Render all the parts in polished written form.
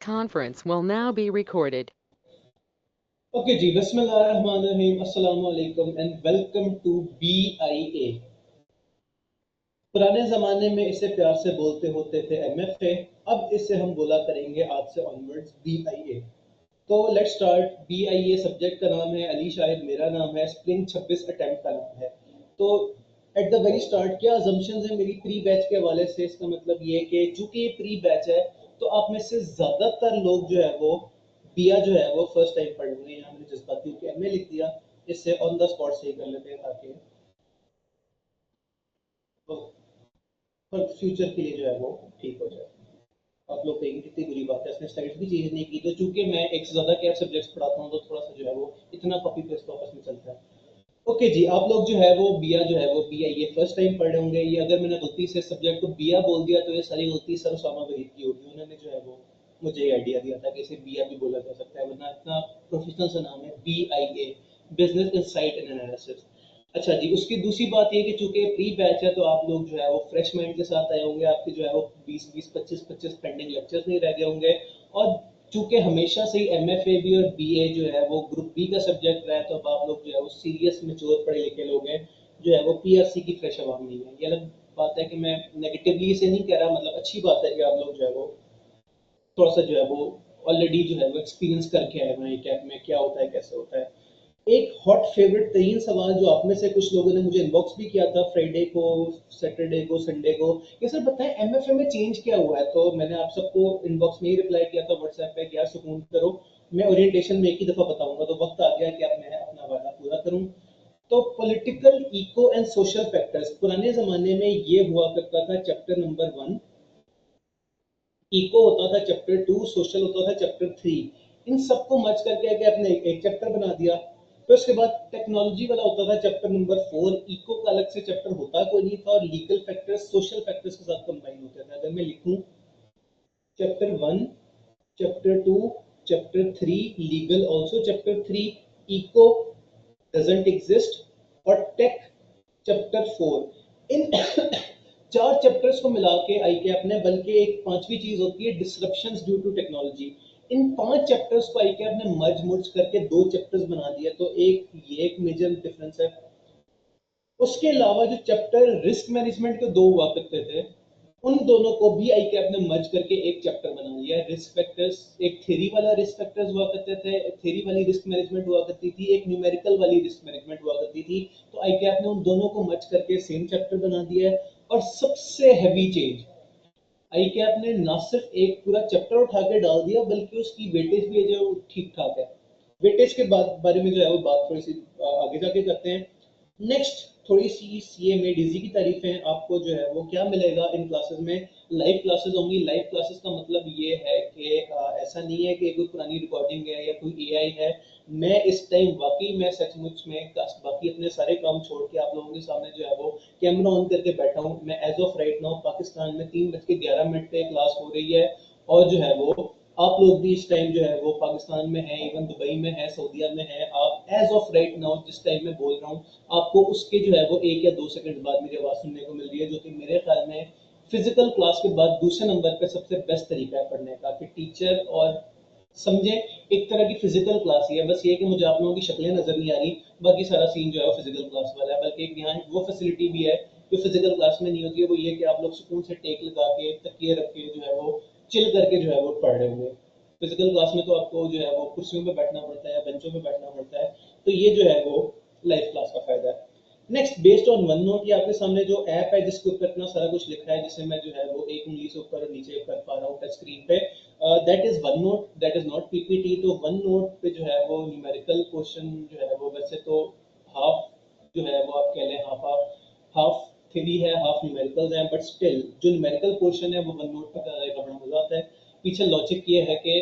conference will now be recorded. Okay जी, बिस्मिल्लाहिर्रहमानिर्रहीम, अस्सलामु अलैकुम एंड वेलकम टू BIA। पुराने ज़माने में इसे प्यार से बोलते होते थे MFA, अब इसे हम बोला करेंगे आज से ऑनवर्ड्स BIA। तो लेट्स स्टार्ट। BIA सब्जेक्ट का नाम है, अली शाहिद मेरा नाम है, स्प्रिंग 26 अटेम्प्ट का नाम है। तो एट द वेरी स्टार्ट क्या अजम्पशंस है मेरी प्री बैच के हवाले से? इसका मतलब ये कि चूंकि ये प्री बैच है तो आप में से ज़्यादातर लोग जो है वो बिया जो है वो फर्स्ट टाइम पढ़ेंगे। यहाँ मैंने जज्बाती होकर MA लिख दिया, इससे ऑन द स्पॉट सही कर लेते हैं ताकि फ्यूचर के लिए जो है वो ठीक हो जाए। आप लोग कहेंगे कितनी बुरी बात है, इसने स्लाइड्स भी चेंज नहीं की। तो चूंकि मैं एक से ज्यादा कैप सब्जेक्ट्स पढ़ाता हूँ तो थोड़ा सा जो है वो इतना कॉपी पेस्ट आपस में चलता है। ओके जी, आप लोग जो है वो बिया जो है वो बिया ये फर्स्ट टाइम पढ़ रहे होंगे। ये अगर मैंने गलती से सब्जेक्ट को बिया बोल दिया तो ये सारी गलती सर उसामा वहीद की होगी। उन्होंने जो है वो मुझे ये आइडिया दिया था कि इसे बिया भी बोला जा सकता है, वरना इतना प्रोफेशनल सा नाम है BIA, business insight and analysis. अच्छा जी, उसकी दूसरी बात ये कि चूंकि प्री बैच है तो आप लोग जो है वो फ्रेश माइंड के साथ आए होंगे। आपके जो है वो 20-20 25-25 पेंडिंग लेक्चर्स नहीं रह गए होंगे। और चूंकि हमेशा से ही MFA भी और BA जो है वो ग्रुप बी का सब्जेक्ट रहा है, तो अब आप लोग जो है वो सीरियस मेच्योर पढ़े लिखे लोग हैं, जो है वो PRC की फ्रेश आवाम नहीं है। ये अलग बात है कि मैं नेगेटिवली इसे नहीं कह रहा, मतलब अच्छी बात है कि आप लोग जो है वो थोड़ा सा जो है वो ऑलरेडी जो है वो एक्सपीरियंस करके आए हुए हैं कैप में क्या होता है कैसे होता है। एक हॉट फेवरेट तरीन सवाल जो आप में से कुछ लोगों ने मुझे इनबॉक्स भी किया था फ्राइडे को, सैटरडे को, संडे को, ये सर बताएं MFA में चेंज क्या हुआ है? तो मैंने आप सबको इनबॉक्स में ही रिप्लाई किया था व्हाट्सएप पे कि यार सुकून करो, मैं ओरिएंटेशन में एक ही दफा बताऊंगा। तो वक्त आ गया कि अब मैं अपना वादा पूरा करूं। तो political, eco and social factors पुराने जमाने में ये हुआ करता था चैप्टर नंबर 1, इको होता था चैप्टर 2, सोशल होता था चैप्टर 3। इन सबको मर्ज करके आके आपने एक चैप्टर बना दिया। फिर उसके बाद टेक्नोलॉजी वाला होता था चैप्टर नंबर 4। इको का अलग से चैप्टर होता कोई नहीं था, और लीगल फैक्टर्स सोशल फैक्टर्स के साथ कंबाइन होते थे। अगर मैं लिखूं chapter 1, chapter 2, chapter 3, legal also chapter 3, eco doesn't exist, और टेक चैप्टर 4। इन चार चैप्टर्स को मिला के आई कैप ने, बल्कि एक पांचवी चीज होती है डिसरप्शंस ड्यू टू टेक्नोलॉजी, इन पांच चैप्टर्स को आई कैप ने मर्ज मुर्ज करके दो चैप्टर्स बना दिया। तो ये एक मेजर डिफरेंस है। उसके अलावा जो चैप्टर रिस्क मैनेजमेंट के दो हुआ करते थे, उन दोनों को भी आई कैप ने मर्ज करके एक चैप्टर बना लिया है। रिस्क फैक्टर्स, एक थ्योरी वाला रिस्क फैक्टर्स हुआ करते थे, थ्योरी वाली रिस्क मैनेजमेंट हुआ करती थी, एक न्यूमेरिकल वाली रिस्क मैनेजमेंट हुआ करती थी। तो आई कैप ने उन दोनों को मर्ज करके सेम चैप्टर बना दिया है। और सबसे हैवी चेंज, आई कैप ने ना सिर्फ एक पूरा चैप्टर उठा के डाल दिया, बल्कि उसकी वेटेज भी है जो ठीक ठाक है। वेटेज के बाद बारे में जो है वो बात थोड़ी सी आगे जाके करते हैं। नेक्स्ट थोड़ी सी CA में डीजी की तारीफें। आपको जो है वो क्या मिलेगा इन क्लासेस में? लाइव क्लासेस होंगी। लाइव क्लासेस का मतलब ये है कि ऐसा नहीं है कि कोई पुरानी रिकॉर्डिंग है या कोई AI है। मैं इस टाइम वाकई में सचमुच में बाकी अपने सारे काम छोड़ के आप लोगों के सामने जो है वो कैमरा ऑन करके बैठा हूँ। मैं as of right now Pakistan में 3:11 पे क्लास हो रही है, और जो है वो आप लोग भी इस टाइम जो है वो पाकिस्तान में है, इवन दुबई में है, सऊदीया में है। आप एज ऑफ राइट नाउ जिस टाइम में बोल रहा हूँ, आपको उसके जो है वो 1 या 2 सेकंड बाद मेरी आवाज़ सुनने को मिल रही है, जो कि मेरे ख्याल में फिजिकल क्लास के बाद दूसरे नंबर पे सबसे बेस्ट तरीका है पढ़ने का, कि टीचर और समझे एक तरह की फिजिकल क्लास ही है। बस ये कि मुझे आप लोगों की शक्लें नजर नहीं आ रही, बाकी सारा सीन जो है वो फिजिकल क्लास वाला है। बल्कि एक यहाँ वो फैसिलिटी भी है जो फिजिकल क्लास में नहीं होती है, वो ये कि आप लोग सुकून से टेक लगा के तकिए रख के जो है वो चिल करके जो है वो पढ़ रहे होंगे। फिजिकल क्लास में तो आपको जो है वो कुर्सियों पे बैठना पड़ता है, बेंचों पे बैठना पड़ता है। तो ये जो है वो लाइव क्लास का फायदा है। Next, based on one note, ये आपके सामने जो ऐप है जिसके ऊपर इतना सारा कुछ लिखा है, जिसे मैं जो है वो एक उंगली से ऊपर और नीचे कर पा रहा हूँ टच स्क्रीन पे, that is one note, that is not PPT। तो वन नोट पे जो है वो न्यूमेरिकल क्वेश्चन जो है वो वैसे तो हाफ जो है वो आप कह लें हाफ हाफ, हाफ थ्योरी है हाफ न्यूमेरिकल्स हैं, बट स्टिल जो न्यूमेरिकल पोर्शन है वो वन नोट पे कराने का बड़ा मजा आता है। पीछे लॉजिक ये है कि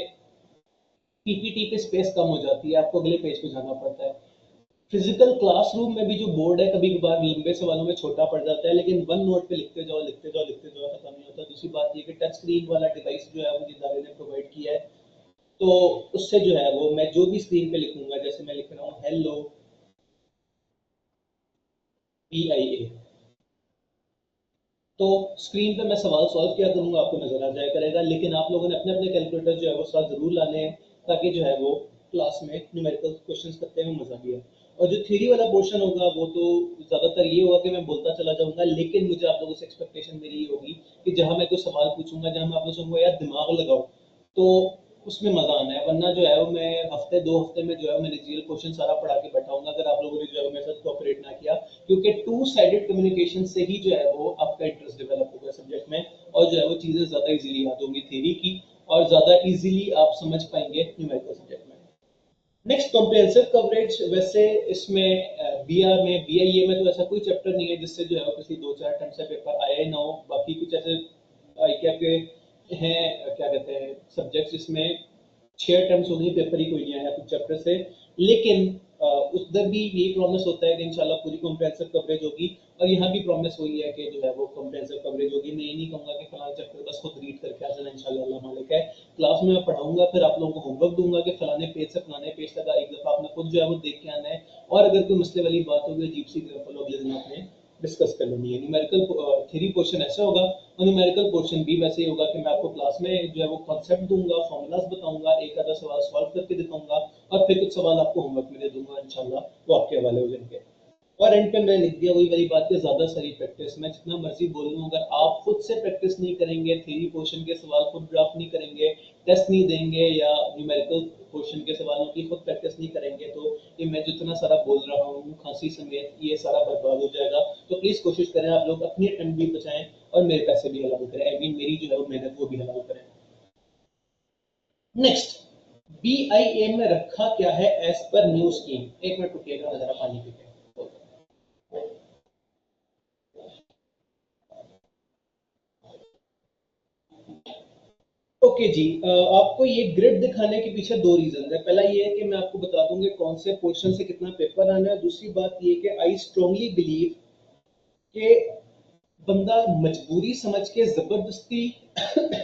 PPT पे स्पेस कम हो जाती है, आपको अगले पेज पे जाना पड़ता है। फिजिकल क्लासरूम में भी जो बोर्ड है कभी कभार लंबे सवालों में छोटा पड़ जाता है, लेकिन वन नोट पे लिखते जाओ लिखते जाओ लिखते जाओ, खत्म नहीं होता। दूसरी बात ये कि टच स्क्रीन वाला डिवाइस जो है वो इदारे ने प्रोवाइड किया है, तो उससे जो है वो मैं जो भी स्क्रीन पे लिखूंगा, जैसे मैं लिख रहा हूँ हेलो BIA, तो स्क्रीन पे मैं सवाल सॉल्व किया करूंगा, आपको नजर आ जाया करेगा, लेकिन आप लोगों ने अपने अपने कैलकुलेटर जो है वो साथ जरूर लाने हैं, ताकि जो है वो क्लास में न्यूमेरिकल क्वेश्चंस करते हुए मजा भी आए। और जो थ्योरी वाला पोर्शन होगा वो तो ज्यादातर ये होगा कि मैं बोलता चला जाऊंगा, लेकिन मुझे आप लोगों से एक्सपेक्टेशन मेरी ये होगी कि जहां मैं कोई सवाल पूछूंगा, जहां मैं आप लोगों से कहूंगा यार दिमाग लगाओ, तो उसमें मजा आना है। वरना जो है वो मैं हफ्ते 2 हफ्ते में जो है मैंने रियल क्वेश्चन सारा पढ़ा के बैठाऊंगा, अगर आप लोगों ने जो है वो मेरे साथ कोऑपरेट ना किया, क्योंकि टू साइडेड कम्युनिकेशन से ही जो है वो आपका इंटरेस्ट डेवलप होगा सब्जेक्ट में, और जो है वो चीजें ज्यादा इजीली याद होंगी थ्योरी की, और ज्यादा इजीली आप समझ पाएंगे न्यूमेरिकल सब्जेक्ट में। नेक्स्ट कॉम्प्रिहेंसिव कवरेज, वैसे इसमें बीआईए में तो ऐसा कोई चैप्टर नहीं है जिससे जो है पिछली 2-4 टर्म से पेपर आया ही ना हो। बाकी कुछ ऐसे आई क्या के हैं, क्या कहते हैं, सब्जेक्ट्स जिसमें 6 टर्म्स हो गई, पेपर ही कोई नहीं आया कुछ चैप्टर से, लेकिन उधर भी यही प्रॉमिस होता है कि इंशाल्लाह पूरी कॉम्प्रिहेंसिव कवरेज होगी। और यहाँ भी प्रॉमिस हुई है कि जो है वो कॉम्प्रिहेंसिव कवरेज होगी। मैं ये नहीं कहूंगा कि फलाना चैप्टर बस खुद रीड करके आ जाना, इंशाल्लाह अल्लाह मालिक है। क्लास में मैं पढ़ाऊंगा, फिर आप लोगों को होमवर्क दूंगा कि फलाने पेज से फलाने पेज तक एक दफा आपने खुद जो है वो देख के आना है, और अगर कोई मसले वाली बात होगी अजीब सी ग्राफल अगले दिन आपने डिस्कस कर लेनी है। न्यूमेरिकल थ्योरी पोर्शन ऐसा होगा, और न्यूमेरिकल पोर्शन भी वैसे ही होगा कि मैं आपको क्लास में जो है वो कॉन्सेप्ट दूंगा, फॉर्मूलाज बताऊंगा, एक आधा सवाल सॉल्व करके दिखाऊंगा, और फिर कुछ सवाल आपको होमवर्क में दे दूंगा, इंशाल्लाह वो आपके हवाले हो जाएंगे। और एंड पे मैं लिख दिया वही वाली बात कि ज्यादा सारी प्रैक्टिस, मैं जितना मर्जी बोल लूँ, अगर आप खुद से प्रैक्टिस नहीं करेंगे, थ्योरी पोर्शन के सवाल खुद ड्राफ्ट नहीं करेंगे, टेस्ट नहीं देंगे, या न्यूमेरिकल पोर्शन के सवालों की खुद प्रैक्टिस नहीं करेंगे, तो ये मैं जितना सारा बोल रहा हूँ खांसी समेत ये सारा बर्बाद हो जाएगा। तो प्लीज कोशिश करें आप लोग अपनी अटेम्प्ट भी बचाएं, और मेरे पैसे भी हलाल करें, आई मीन मेरी जो है वो मेहनत वो भी हलाल करें। नेक्स्ट, बीआईए में रखा क्या है एज पर न्यू स्कीम। एक मिनट रुकिएगा, जरा पानी पी के। ओके जी, आपको ये ग्रिड दिखाने के पीछे दो रीजन है। पहला ये है कि मैं आपको बता दूंगा कौन से पोर्शन से कितना पेपर आना है। दूसरी बात ये कि आई स्ट्रांगली बिलीव कि बंदा मजबूरी समझ के जबरदस्ती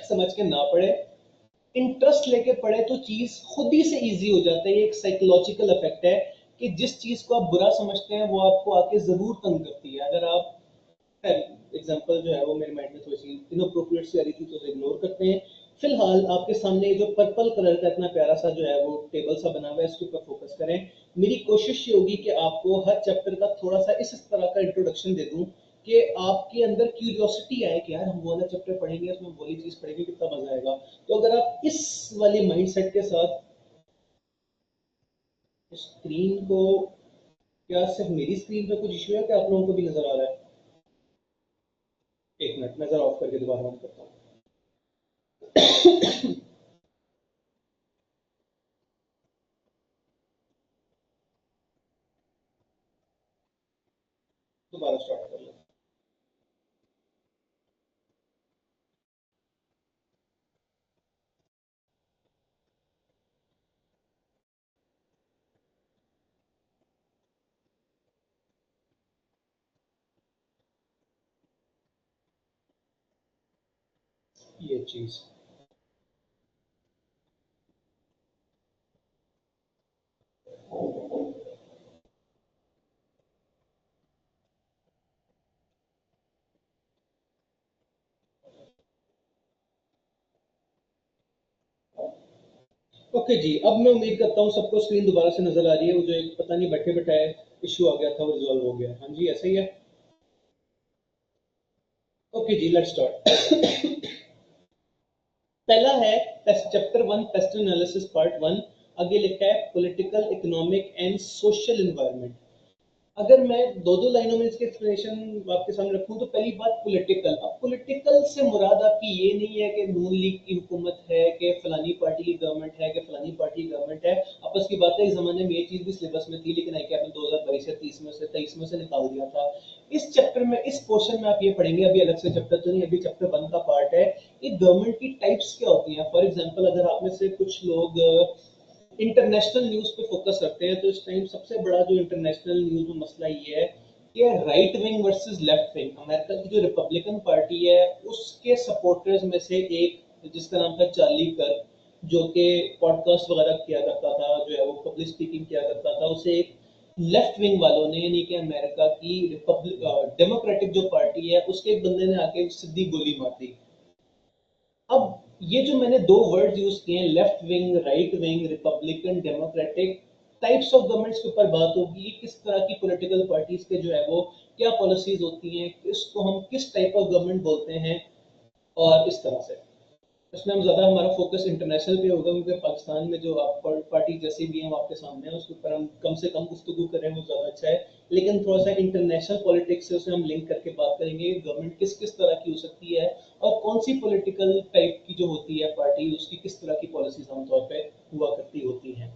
समझ के ना पढ़े, इंटरेस्ट लेके पढ़े तो चीज खुद ही से इजी हो जाता है। ये एक साइकोलॉजिकल इफेक्ट है कि जिस चीज को आप बुरा समझते हैं वो आपको आके जरूर तंग करती है। अगर आप एग्जांपल जो है वो मेरे माइंड में थोड़ी सी इनअप्रोप्रिएट सी आ रही थी, तो उसे इग्नोर करते हैं। फिलहाल आपके सामने जो पर्पल कलर का इतना प्यारा सा जो है वो टेबल सा बना हुआ है, इसके ऊपर फोकस करें। मेरी कोशिश ये होगी कि आपको हर चैप्टर का थोड़ा सा इस तरह का इंट्रोडक्शन दे दूं कि आपके अंदर क्यूरियोसिटी आए कि यार हम वो वाला चैप्टर पढ़ेंगे, उसमें वो वाली चीज पढ़ेंगे, कितना मजा आएगा। तो अगर आप इस वाले माइंडसेट के साथ स्क्रीन को, क्या सिर्फ मेरी स्क्रीन पे कुछ इशू है कि आप लोगों को भी नजर आ रहा है? एक मिनट, मैं जरा ऑफ करके दोबारा ऑन करता हूँ। दोबारा स्टार्ट कर लो। ये चीज ओके जी, अब मैं उम्मीद करता हूँ सबको स्क्रीन दोबारा से नजर आ रही है। वो जो एक पता नहीं बैठे बैठाए इशू आ गया था वो रिजॉल्व हो गया। हाँ जी, ऐसा ही है। ओके जी, लेट्स स्टार्ट। पहला है चैप्टर 1, पेस्ट एनालिसिस पार्ट 1। आगे लिखा है political, economic and social environment. अगर मैं दो दो लाइनों में इसके एक्सप्लेनेशन आपके सामने रखूं, तो पहली बात पॉलिटिकल। अब पॉलिटिकल से मुराद आपकी ये नहीं है कि नून लीग की हुकूमत है, कि फलानी पार्टी की गवर्नमेंट है, कि फलानी पार्टी की गवर्नमेंट है। आपस की बात है, इस जमाने में ये चीज भी सिलेबस में थी, लेकिन आई क्या 2022 या 30 में से 23 में से निकाल दिया था। इस चैप्टर में, इस पोर्शन में आप ये पढ़ेंगे, अभी अलग से चैप्टर तो नहीं, अभी चैप्टर 1 का पार्ट है। ये गवर्नमेंट की टाइप्स क्या होती हैं। फॉर एग्जाम्पल, अगर आप में से कुछ लोग इंटरनेशनल न्यूज पे फोकस रखते हैं, तो इस टाइम सबसे बड़ा जो इंटरनेशनल न्यूज में मसला ये है कि right wing versus left wing. America की जो रिपब्लिकन पार्टी है उसके सपोर्टर्स में से एक, जिसका नाम था चार्ली कर्क, जो कि पॉडकास्ट वगैरह किया करता था, जो है वो पब्लिक स्पीकिंग किया करता था, उसे एक लेफ्ट विंग वालों ने यानी कि अमेरिका की रिपब्लिक डेमोक्रेटिक जो पार्टी है उसके एक बंदे ने आके सीधी गोली मार दी। अब ये जो मैंने दो वर्ड यूज किए हैं, left wing, right wing, Republican, democratic, types of governments के ऊपर बात होगी, ये किस तरह की पॉलिटिकल पार्टीज के जो है वो क्या पॉलिसीज होती हैं, इसको हम किस टाइप ऑफ गवर्नमेंट बोलते हैं, और इस तरह से इसमें हम ज़्यादा हमारा फोकस इंटरनेशनल पे होगा, क्योंकि पाकिस्तान में जो आप पार्टी जैसे भी हैं वो आपके सामने है, उसके ऊपर हम कम से कम गुफ्तगू करें वो ज़्यादा अच्छा है। लेकिन थोड़ा सा इंटरनेशनल पॉलिटिक्स से उसे हम लिंक करके बात करेंगे, गवर्नमेंट किस किस तरह की हो सकती है और कौन सी पॉलिटिकल टाइप की जो होती है पार्टी, उसकी किस तरह की पॉलिसीज आमतौर पर हुआ करती होती हैं।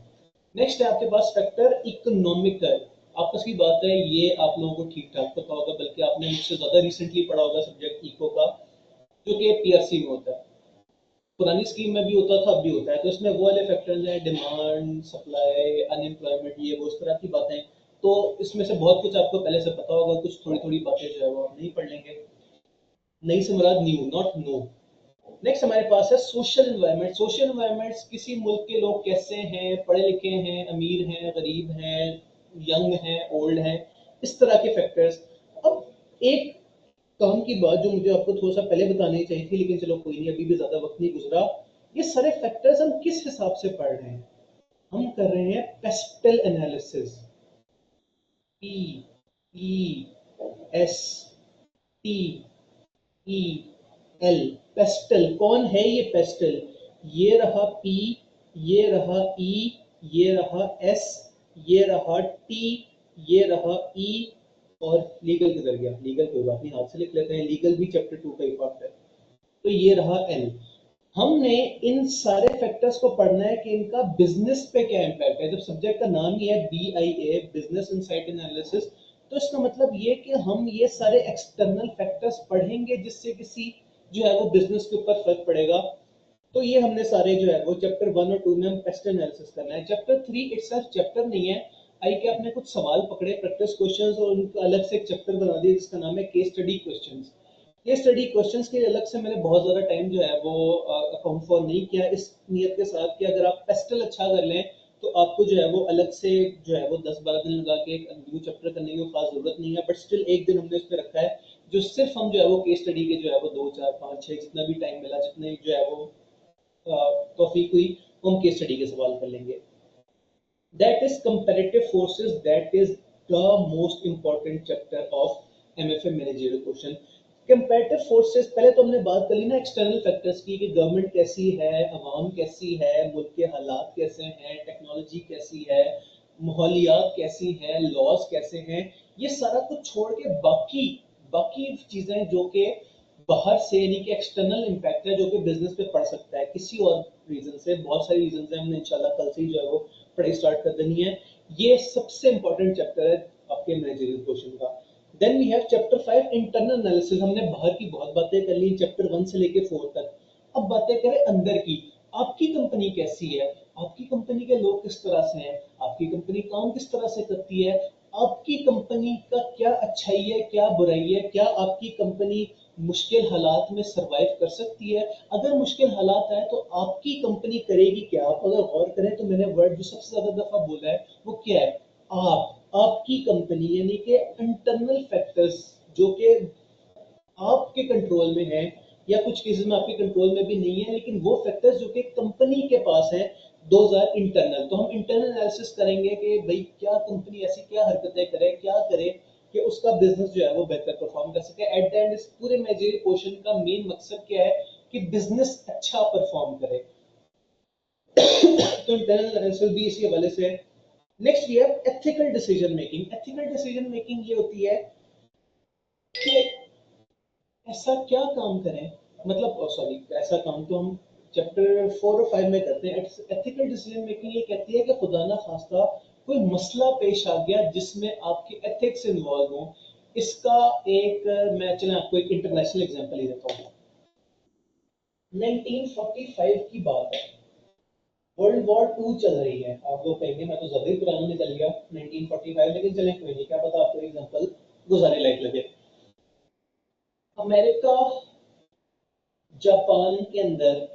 नेक्स्ट है आपके पास फैक्टर इकोनॉमिकल। आपस की बात है, ये आप लोगों को ठीक ठाक पता होगा, बल्कि आपने मुझसे ज़्यादा रिसेंटली पढ़ा होगा सब्जेक्ट इको का, जो कि पीआरसी में होता है। पुरानी स्कीम में भी होता था, अब भी होता है। तो इसमें वो वाले फैक्टर्स हैं, डिमांड, सप्लाई, अनएम्प्लॉयमेंट, ये वो इस तरह की बातें। तो इसमें से बहुत कुछ आपको पहले से पता होगा, कुछ थोड़ी थोड़ी बातें जो है वो आप नहीं पढ़ लेंगे। नई से मुराद न्यू, नॉट नो। नेक्स्ट हमारे पास है सोशल एनवायरनमेंट। सोशल एनवायरनमेंट्स किसी मुल्क के लोग कैसे हैं, पढ़े लिखे हैं, अमीर हैं, गरीब हैं, यंग हैं, ओल्ड हैं, इस तरह के फैक्टर्स। अब एक काम की बात जो मुझे आपको थोड़ा सा पहले बतानी चाहिए थी, लेकिन चलो कोई नहीं, अभी भी ज्यादा वक्त नहीं गुजरा। ये सारे फैक्टर्स हम किस हिसाब से पढ़ रहे हैं? हम कर रहे हैं pastel analysis. P E S T E L, pastel. कौन है ये पेस्टल? ये रहा पी, ये रहा ई, ये रहा एस, ये रहा टी, ये रहा ई, और लीगल किधर गया? लीगल कोई बात नहीं, हाथ से लिख लेते हैं, लीगल भी चैप्टर 2 का ही पार्ट है। तो ये रहा एल। हमने इन सारे फैक्टर्स को पढ़ना है कि इनका बिजनेस पे क्या इम्पैक्ट है। जब सब्जेक्ट का नाम ही है BIA, बिजनेस इनसाइट एनालिसिस, तो इसका मतलब ये कि हम ये सारे एक्सटर्नल फैक्टर्स पढ़ेंगे जिससे किसी जो है वो बिजनेस के ऊपर फर्क पड़ेगा। तो ये हमने सारे जो है वो चैप्टर 1 और 2 में हम पेस्ट एनालिसिस करना है। चैप्टर 3 इटसेल्फ चैप्टर नहीं है। आई के आपने कुछ सवाल पकड़े, प्रैक्टिस क्वेश्चंस, और उनका अलग से एक चैप्टर बना दिया जिसका नाम है केस स्टडी क्वेश्चंस। ये स्टडी क्वेश्चंस के लिए अलग से मैंने बहुत ज्यादा टाइम जो है वो अकाउंट फॉर नहीं किया, इस नियत के साथ कि अगर आप पेस्टल अच्छा कर लें तो आपको जो है वो अलग से जो है वो 10-12 दिन लगा के एक न्यू चैप्टर करने की खास जरूरत नहीं है। बट स्टिल एक दिन हमने इस पे रखा है, जो सिर्फ हम जो है वो केस स्टडी के जो है वो 2 4 5 6 जितना भी टाइम मिला, जितने जो है वो तौफीक हुई, हम केस स्टडी के सवाल कर लेंगे। That is comparative forces, that is the most important chapter of MFA managerial question. Comparative forces, पहले तो हमने बात कर ली ना एक्सटर्नल फैक्टर्स की, कि गवर्नमेंट कैसी है, अवाम कैसी है, मुल्क के हालात कैसे हैं, टेक्नोलॉजी कैसी है, माहौलियात कैसी हैं, लॉज कैसे हैं। ये सारा कुछ छोड़ के बाकी बाकी चीजें जो कि बाहर से यानी कि एक्सटर्नल इम्पैक्ट है, जो कि बिजनेस पे पड़ सकता है किसी और रीजन से, बहुत सारी रीजन है, हमने इंशाल्लाह कल से ही जो है वो पढ़ाई स्टार्ट कर देनी है। ये सबसे इंपॉर्टेंट चैप्टर है आपके मैनेजरियल क्वेश्चन का। Then we have chapter 5 internal analysis. हमने बाहर की बहुत बातें कर ली चैप्टर 1 से लेके 4 तक। अब बातें करें अंदर की। आपकी कंपनी कैसी है, आपकी कंपनी के लोग किस तरह से हैं, आपकी कंपनी काम किस तरह से करती है, आपकी कंपनी का क्या अच्छाई है, क्या बुराई है, क्या आपकी कंपनी मुश्किल हालात में सरवाइव कर सकती है? अगर मुश्किल हालात आए तो आपकी कंपनी करेगी क्या? आप अगर गौर करें तो मैंने वर्ड जो सबसे ज्यादा दफा बोला है वो क्या है? आपकी कंपनी, यानी कि इंटरनल फैक्टर्स जो कि आपके कंट्रोल में है, या कुछ केसेस में आपके कंट्रोल में भी नहीं है, लेकिन वो फैक्टर्स जो कि कंपनी के पास है, 2000 इंटरनल। तो हम इंटरनल एनालिसिस करेंगे कि भाई क्या कंपनी ऐसी क्या हरकतें करे, क्या करे कि उसका बिजनेस जो है वो बेहतर परफॉर्म कर सके। एट द एंड इस पूरे मैनेजरियल क्वेश्चन का मेन मकसद क्या है? कि बिजनेस अच्छा परफॉर्म करे। तो इंटरनल एनालिसिस भी इसी हवाले से है। Next we have ethical decision making. Ethical decision making ये होती है कि ऐसा क्या काम करें, मतलब सॉरी, ऐसा काम तो हम चैप्टर 4 और 5 में करते हैं। एथिकल डिसीजन मेकिंग ये कहती है कि खुदा ना खास्ता कोई मसला पेश आ गया जिसमें आपके एथिक्स इन्वॉल्व हो। इसका एक मैं चलें आपको एक इंटरनेशनल एग्जांपल ही देता हूँ। 1945 की बात है, वर्ल्ड वॉर 2 चल रही है। आप लोग कहेंगे मैं तो ज्यादा ही पुराना निकल गया 1945, लेकिन चलें कोई नहीं, क्या पता आपको एग्जांपल गुजारे लायक लगे। अमेरिका जापान के अंदर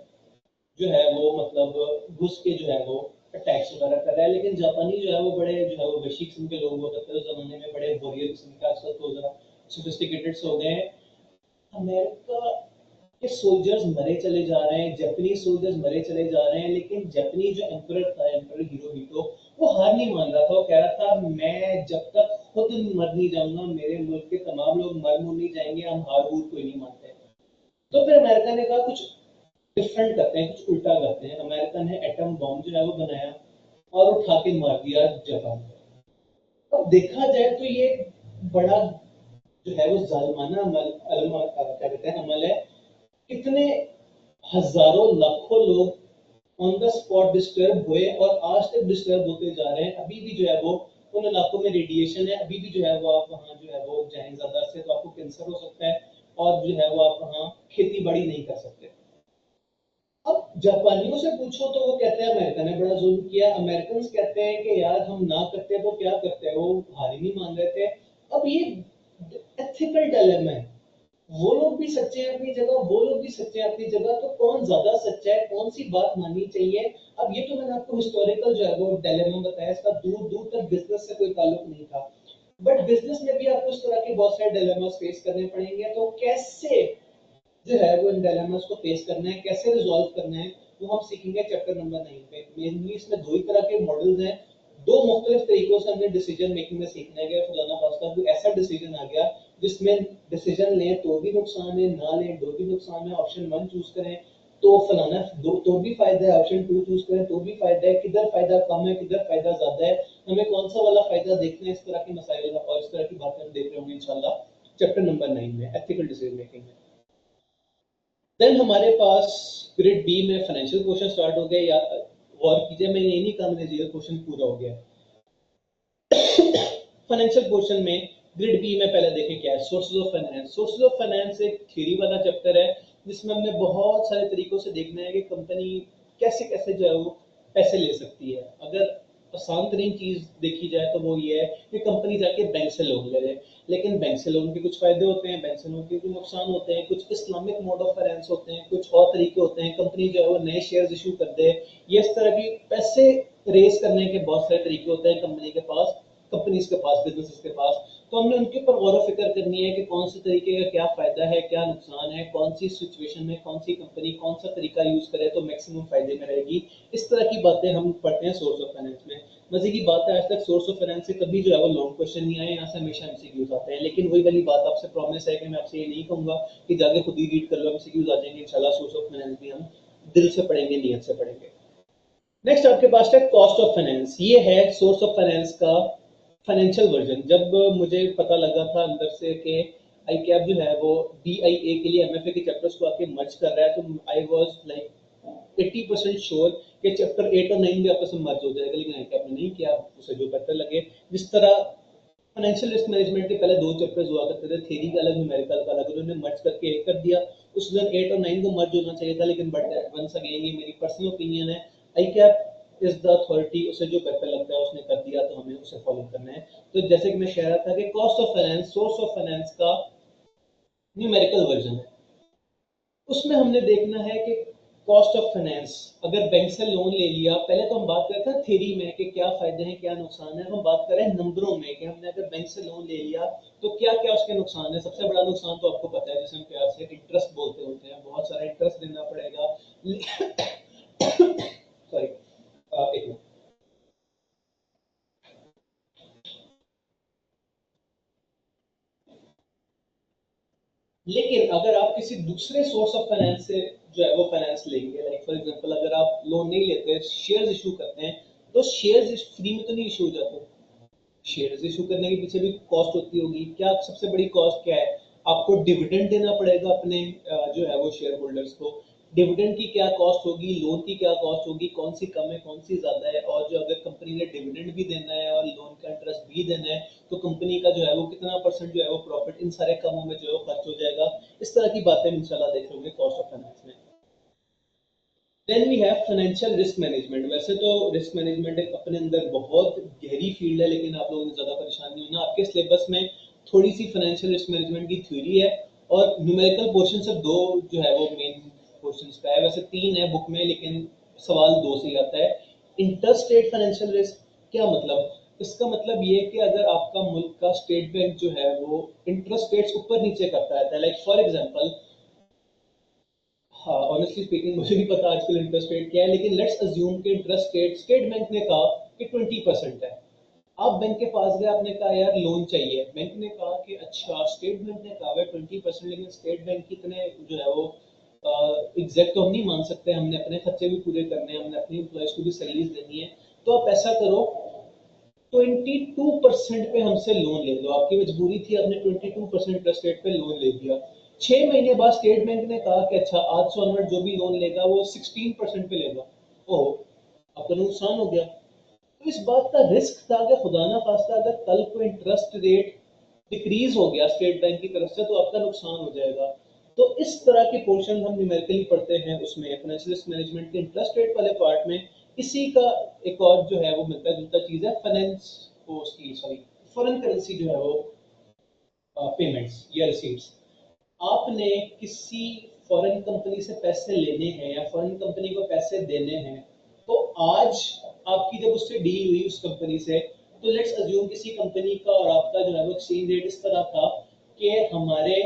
जो है वो मतलब घुस के जो है वो टैक्स वगैरह कर रहा है, लेकिन जापानी जो है वो बड़े जो है वो वैश्य किस्म के लोग हुआ करते थे उस जमाने में, बड़े वॉरियर किस्म के। आजकल तो जरा सोफिस्टिकेटेड हो गए हैं। अमेरिका के सोल्जर्स मरे चले जा रहे हैं, जापानीज सोल्जर्स मरे चले जा रहे हैं, लेकिन जापानी जो एम्परर था, एम्परर हिरोहितो, वो हार नहीं मान रहा था। वो कह रहा था मैं जब तक खुद मर नहीं जाऊंगा, मेरे मुल्क के तमाम लोग मर मुर नहीं जाएंगे, हम हार हूर कोई नहीं मानते। तो फिर अमेरिका ने कहा कुछ डिफरेंट करते हैं, कुछ उल्टा करते हैं। अमेरिका ने एटम बॉम्ब जो है वो बनाया और उठा के मार दिया जापान को। अब देखा जाए तो ये बड़ा जो है वो जालिमाना क्या कहते हैं अमल है। कितने हजारों लाखों लोग ऑन द स्पॉट डिस्टर्ब हुए और आज तक डिस्टर्ब होते जा रहे हैं। अभी भी जो है वो उन इलाकों में रेडिएशन है, अभी भी जो है वो आप वहाँ जो है वो जाएं ज्यादा से तो आपको कैंसर हो सकता है, और जो है वो आप वहाँ खेती बाड़ी नहीं कर सकते। अब जापानियों से पूछो तो वो कहते हैं अमेरिका ने बड़ा जुल्म किया। अमेरिकन कहते हैं कि यार हम ना करते तो क्या करते, वो हार ही नहीं मान रहे थे। अब ये एथिकल डायलेमा है। वो लोग भी सच्चे हैं अपनी जगह, वो लोग भी सच्चे हैं अपनी जगह, तो कौन ज्यादा सच्चा है, कौन सी बात माननी चाहिए। अब ये तो मैंने आपको हिस्टोरिकल जो है वो डायलेमा बताया, इसका दूर दूर तक बिजनेस से कोई ताल्लुक नहीं था। बट बिजनेस में भी आपको इस तरह के बहुत सारे डायलेमास फेस करने पड़ेंगे। तो कैसे जो है वो इन डायलेमास को फेस करना है, कैसे रिजॉल्व करना है, वो हम सीखेंगे चैप्टर नंबर 9 पे। मेनली इसमें दो ही तरह के मॉडल्स हैं, दो मुख्तलिफ तरीकों से हमने डिसीजन मेकिंग में सीखना है कि खुदा ना खास्ता कोई ऐसा डिसीजन आ गया जिसमें डिसीजन लें तो भी नुकसान है, ना लें तो भी नुकसान है। ऑप्शन 1 चूज करें तो फलाना दो तो भी फायदा है, ऑप्शन 2 चूज करें तो भी फायदा है। किधर फायदा कम है, किधर फायदा ज्यादा है, हमें कौन सा वाला फायदा देखना है, इस तरह के मसाइल और इस तरह की बातें हम देख रहे होंगे इंशाल्लाह चैप्टर नंबर 9 में, एथिकल डिसीजन मेकिंग में। देन हमारे पास ग्रेड बी में फाइनेंशियल क्वेश्चन स्टार्ट हो गए। या गौर कीजिए, मैंने ये नहीं कहा मैंने जीरो क्वेश्चन पूरा हो गया। फाइनेंशियल क्वेश्चन में ग्रेड बी में पहले देखें क्या है, sources of finance. Sources of finance एक थ्योरी वाला चैप्टर है जिसमें हमने बहुत सारे तरीकों से देखना है कि कंपनी कैसे कैसे जो है वो पैसे ले सकती है। अगर आसान तरीन चीज देखी जाए तो वो ये है कि कंपनी जाके बैंक से लोन ले ले, लेकिन बैंक से लोन के कुछ फायदे होते हैं, बैंक से लोन के कुछ नुकसान होते हैं, कुछ इस्लामिक मोड ऑफ फाइनेंस होते हैं, कुछ और तरीके होते हैं। कंपनी जो है वो नए शेयर्स इशू कर दे, ये इस तरह की पैसे रेस करने के बहुत सारे तरीके होते हैं कंपनी के पास, कंपनीज के पास, बिजनेसेस के पास। तो हमने उनके ऊपर गौर फिक्र करनी है कि कौन से तरीके का क्या फायदा है, क्या नुकसान है, कौन सी सिचुएशन में कौन सी कंपनी कौन सा तरीका यूज करे तो मैक्सिमम फायदे में रहेगी। इस तरह की बातें हम पढ़ते हैं सोर्स ऑफ फाइनेंस में। मजे की बात है आज तक सोर्स ऑफ फाइनेंस से कभी जो है वो लॉन्ग क्वेश्चन नहीं आए, यहाँ से हमेशा एमसीक्यूज आते हैं। लेकिन वही वाली बात आपसे प्रॉमिस है कि मैं आपसे ये नहीं कहूंगा कि जाके खुद ही रीड कर लो, एमसीक्यूज आ जाएंगे इंशाल्लाह। सोर्स ऑफ फाइनेंस भी हम दिल से पढ़ेंगे, नियत से पढ़ेंगे। नेक्स्ट आपके पास है कॉस्ट ऑफ फाइनेंस। ये है सोर्स ऑफ फाइनेंस का फाइनेंशियल वर्जन। जब मुझे पता लगा था अंदर से कि आई कैप जो है वो DIA के लिए MFA के चैप्टर्स को आके मर्ज कर रहा है, तो आई वाज लाइक 80% श्योर कि चैप्टर 8 और 9 भी आपस में मर्ज हो जाएगा, लेकिन आई कैप ने नहीं किया, उसे जो बेहतर लगे। जिस तरह फाइनेंशियल रिस्क मैनेजमेंट के पहले दो चैप्टर्स हुआ करते थे, थ्योरी का अलग, न्यूमेरिकल का अलग, उन्होंने मर्ज करके एक कर दिया। उस दिन 8 और 9 को मर्ज होना चाहिए था, लेकिन बट वंस अगेन ये मेरी पर्सनल ओपिनियन है, आई कैप इज द अथॉरिटी, उसे जो बेहतर लगता है उसने कर दिया, तो हमें उसे फॉलो करना है। तो जैसे कि मैं कह रहा था कि cost of finance source of finance का न्यूमेरिकल वर्जन है। उसमें हमने देखना है कि कॉस्ट ऑफ फाइनेंस, अगर बैंक से लोन ले लिया, पहले तो हम बात करते हैं थ्योरी में कि क्या फायदे हैं क्या नुकसान है, हम बात करें नंबरों में कि हमने अगर बैंक से लोन ले लिया तो क्या क्या उसके नुकसान है। सबसे बड़ा नुकसान तो आपको पता है, जिसे हम प्यार से इंटरेस्ट बोलते होते हैं, बहुत सारा इंटरेस्ट देना पड़ेगा। सॉरी, एक मिनट। लेकिन अगर आप किसी दूसरे सोर्स ऑफ फाइनेंस से जो है वो फाइनेंस लेंगे, लाइक फॉर एग्जांपल अगर आप लोन नहीं लेते, शेयर्स इशू करते हैं, तो शेयर्स फ्री में तो नहीं इशू हो जाते। शेयर्स इशू करने के पीछे भी कॉस्ट होती होगी। क्या सबसे बड़ी कॉस्ट क्या है, आपको डिविडेंड देना पड़ेगा अपने जो है वो शेयर होल्डर्स को। डिविडेंड की क्या कॉस्ट होगी, लोन की क्या कॉस्ट होगी, कौन सी कम है कौन सी ज्यादा है, और जो अगर कंपनी ने डिविडेंड भी देना है और लोन का इंटरेस्ट भी देना है तो कंपनी का जो है वो कितना परसेंट जो है वो प्रॉफिट इन सारे कामों में जो है वो खर्च हो जाएगा। इस तरह की बातें हम इंशाल्लाह देख लेंगे कॉस्ट ऑफ फाइनेंस में। Then we have financial risk management. वैसे तो रिस्क मैनेजमेंट एक अपने अंदर बहुत गहरी फील्ड है, लेकिन आप लोगों ने ज्यादा परेशान नहीं होना, आपके सिलेबस में थोड़ी सी फाइनेंशियल रिस्क मैनेजमेंट की थ्योरी है और न्यूमेरिकल पोर्शन सिर्फ दो जो है वो मेन पोर्शन का है। वैसे तीन है बुक में, लेकिन सवाल दो से ही आता है। इंटर स्टेट फाइनेंशियल रिस्क क्या मतलब? इसका मतलब ये है कि अगर आपका मुल्क का स्टेट बैंक जो है वो इंटरेस्ट रेट्स ऊपर नीचे करता रहता है, लाइक फॉर एग्जांपल, हाँ ऑनेस्टली स्पीकिंग मुझे भी पता आजकल इंटरेस्ट रेट क्या है, लेकिन लेट्स अज्यूम कि इंटरेस्ट रेट स्टेट बैंक ने कहा कि 20% है। आप बैंक के पास गए, आपने कहा यार लोन चाहिए, बैंक ने कहा कि अच्छा स्टेट बैंक ने कहा है 20%, लेकिन स्टेट बैंक की इतने जो है वो एग्जैक्ट तो हम नहीं मान सकते, हमने अपने खर्चे भी पूरे करने हैं, हमने अपनी एम्प्लॉयज को भी सैलरीज देनी है। तो आप ऐसा करो, 22% पे हमसे लोन ले लो, आपकी मजबूरी थी, आपने 22% इंटरेस्ट रेट पे लोन ले लिया। 6 महीने बाद स्टेट बैंक ने कहा कि अच्छा आज से ऑनवर्ड जो भी लोन लेगा वो 16% पे लेगा। ओह, आपका नुकसान हो गया। तो इस बात का रिस्क था कि खुदा ना खास्ता अगर कल को इंटरेस्ट रेट डिक्रीज हो गया स्टेट बैंक की तरफ से तो आपका नुकसान हो जाएगा। तो इस तरह के पोर्शन हम न्यूमेरिकली पढ़ते हैं उसमें फाइनेंशियल रिस्क मैनेजमेंट के इंटरेस्ट रेट वाले पार्ट में। इसी का एक और जो है वो मिलता जुलता चीज है फाइनेंस, उसकी सॉरी फॉरेन करेंसी जो है वो पेमेंट्स या रिसीट्स। आपने किसी फॉरेन कंपनी से पैसे लेने हैं या फॉरेन कंपनी को पैसे देने हैं, तो आज आपकी जब उससे डील हुई उस कंपनी से, तो लेट्स अज्यूम किसी कंपनी का और आपका जो है वो एक्सचेंज रेट इस तरह था कि हमारे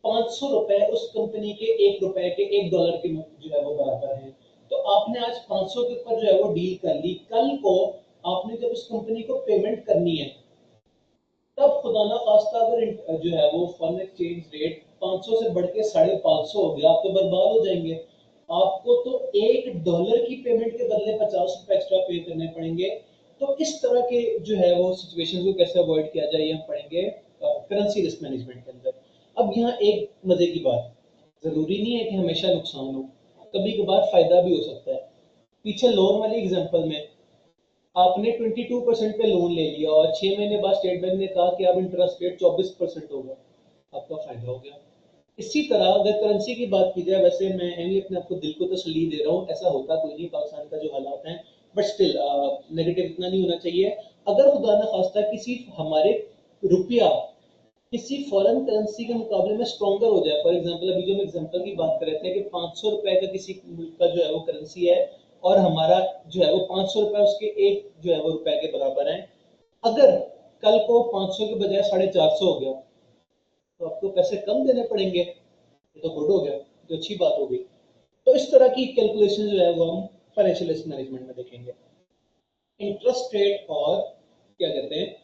500 रुपए उस कंपनी के 1 रुपए के $1 के जो है वो बराबर है। तो आपने आज 500 के ऊपर जो है वो डील कर ली, कल को आपने जब उस कंपनी को पेमेंट करनी है, तब खुदा ना खास्ता अगर जो है वो फॉरेन एक्सचेंज रेट 500 से बढ़ के 550 हो गया, आप तो बर्बाद हो जाएंगे। आपको तो $1 की पेमेंट के बदले 50 रुपए एक्स्ट्रा पे करने पड़ेंगे। तो इस तरह के जो है वो सिचुएशन को कैसे अवॉइड किया जाए हम पढ़ेंगे करेंसी रिस्क मैनेजमेंट के अंदर। अब यहाँ एक मजे की बात, जरूरी नहीं है कि हमेशा नुकसान हो, कभी कभार फायदा भी हो सकता है। पीछे लोन वाली एग्जांपल में आपने 22% पे लोन ले लिया और 6 महीने बाद स्टेट बैंक ने कहा कि अब इंटरेस्ट रेट 24% होगा, आपका फायदा हो गया। इसी तरह अगर करेंसी की बात की जाए, वैसे मैं भी अपने आपको दिल को तसल्ली दे रहा हूँ, ऐसा होता कोई नहीं पाकिस्तान का जो हालात हैं, बट स्टिल नेगेटिव इतना नहीं होना चाहिए। अगर खुदा न खास्ता किसी हमारे रुपया किसी फॉरेन करेंसी के मुकाबले में स्ट्रॉन्गर हो जाए, फॉर एग्जांपल अभी जो हम एग्जांपल की बात कर रहे थे कि 500 रुपए का किसी मुल्क का जो है वो करेंसी है और हमारा जो है वो 500 रुपए उसके एक जो है वो रुपए के बराबर है, अगर कल को 500 के बजाय 450 हो गया, तो आपको पैसे कम देने पड़ेंगे, ये तो गुड हो गया, तो अच्छी बात हो गई। तो इस तरह की कैलकुलेशन जो है वो हम फाइनेंशियल रिस्क मैनेजमेंट में देखेंगे। इंटरेस्ट रेट और क्या कहते हैं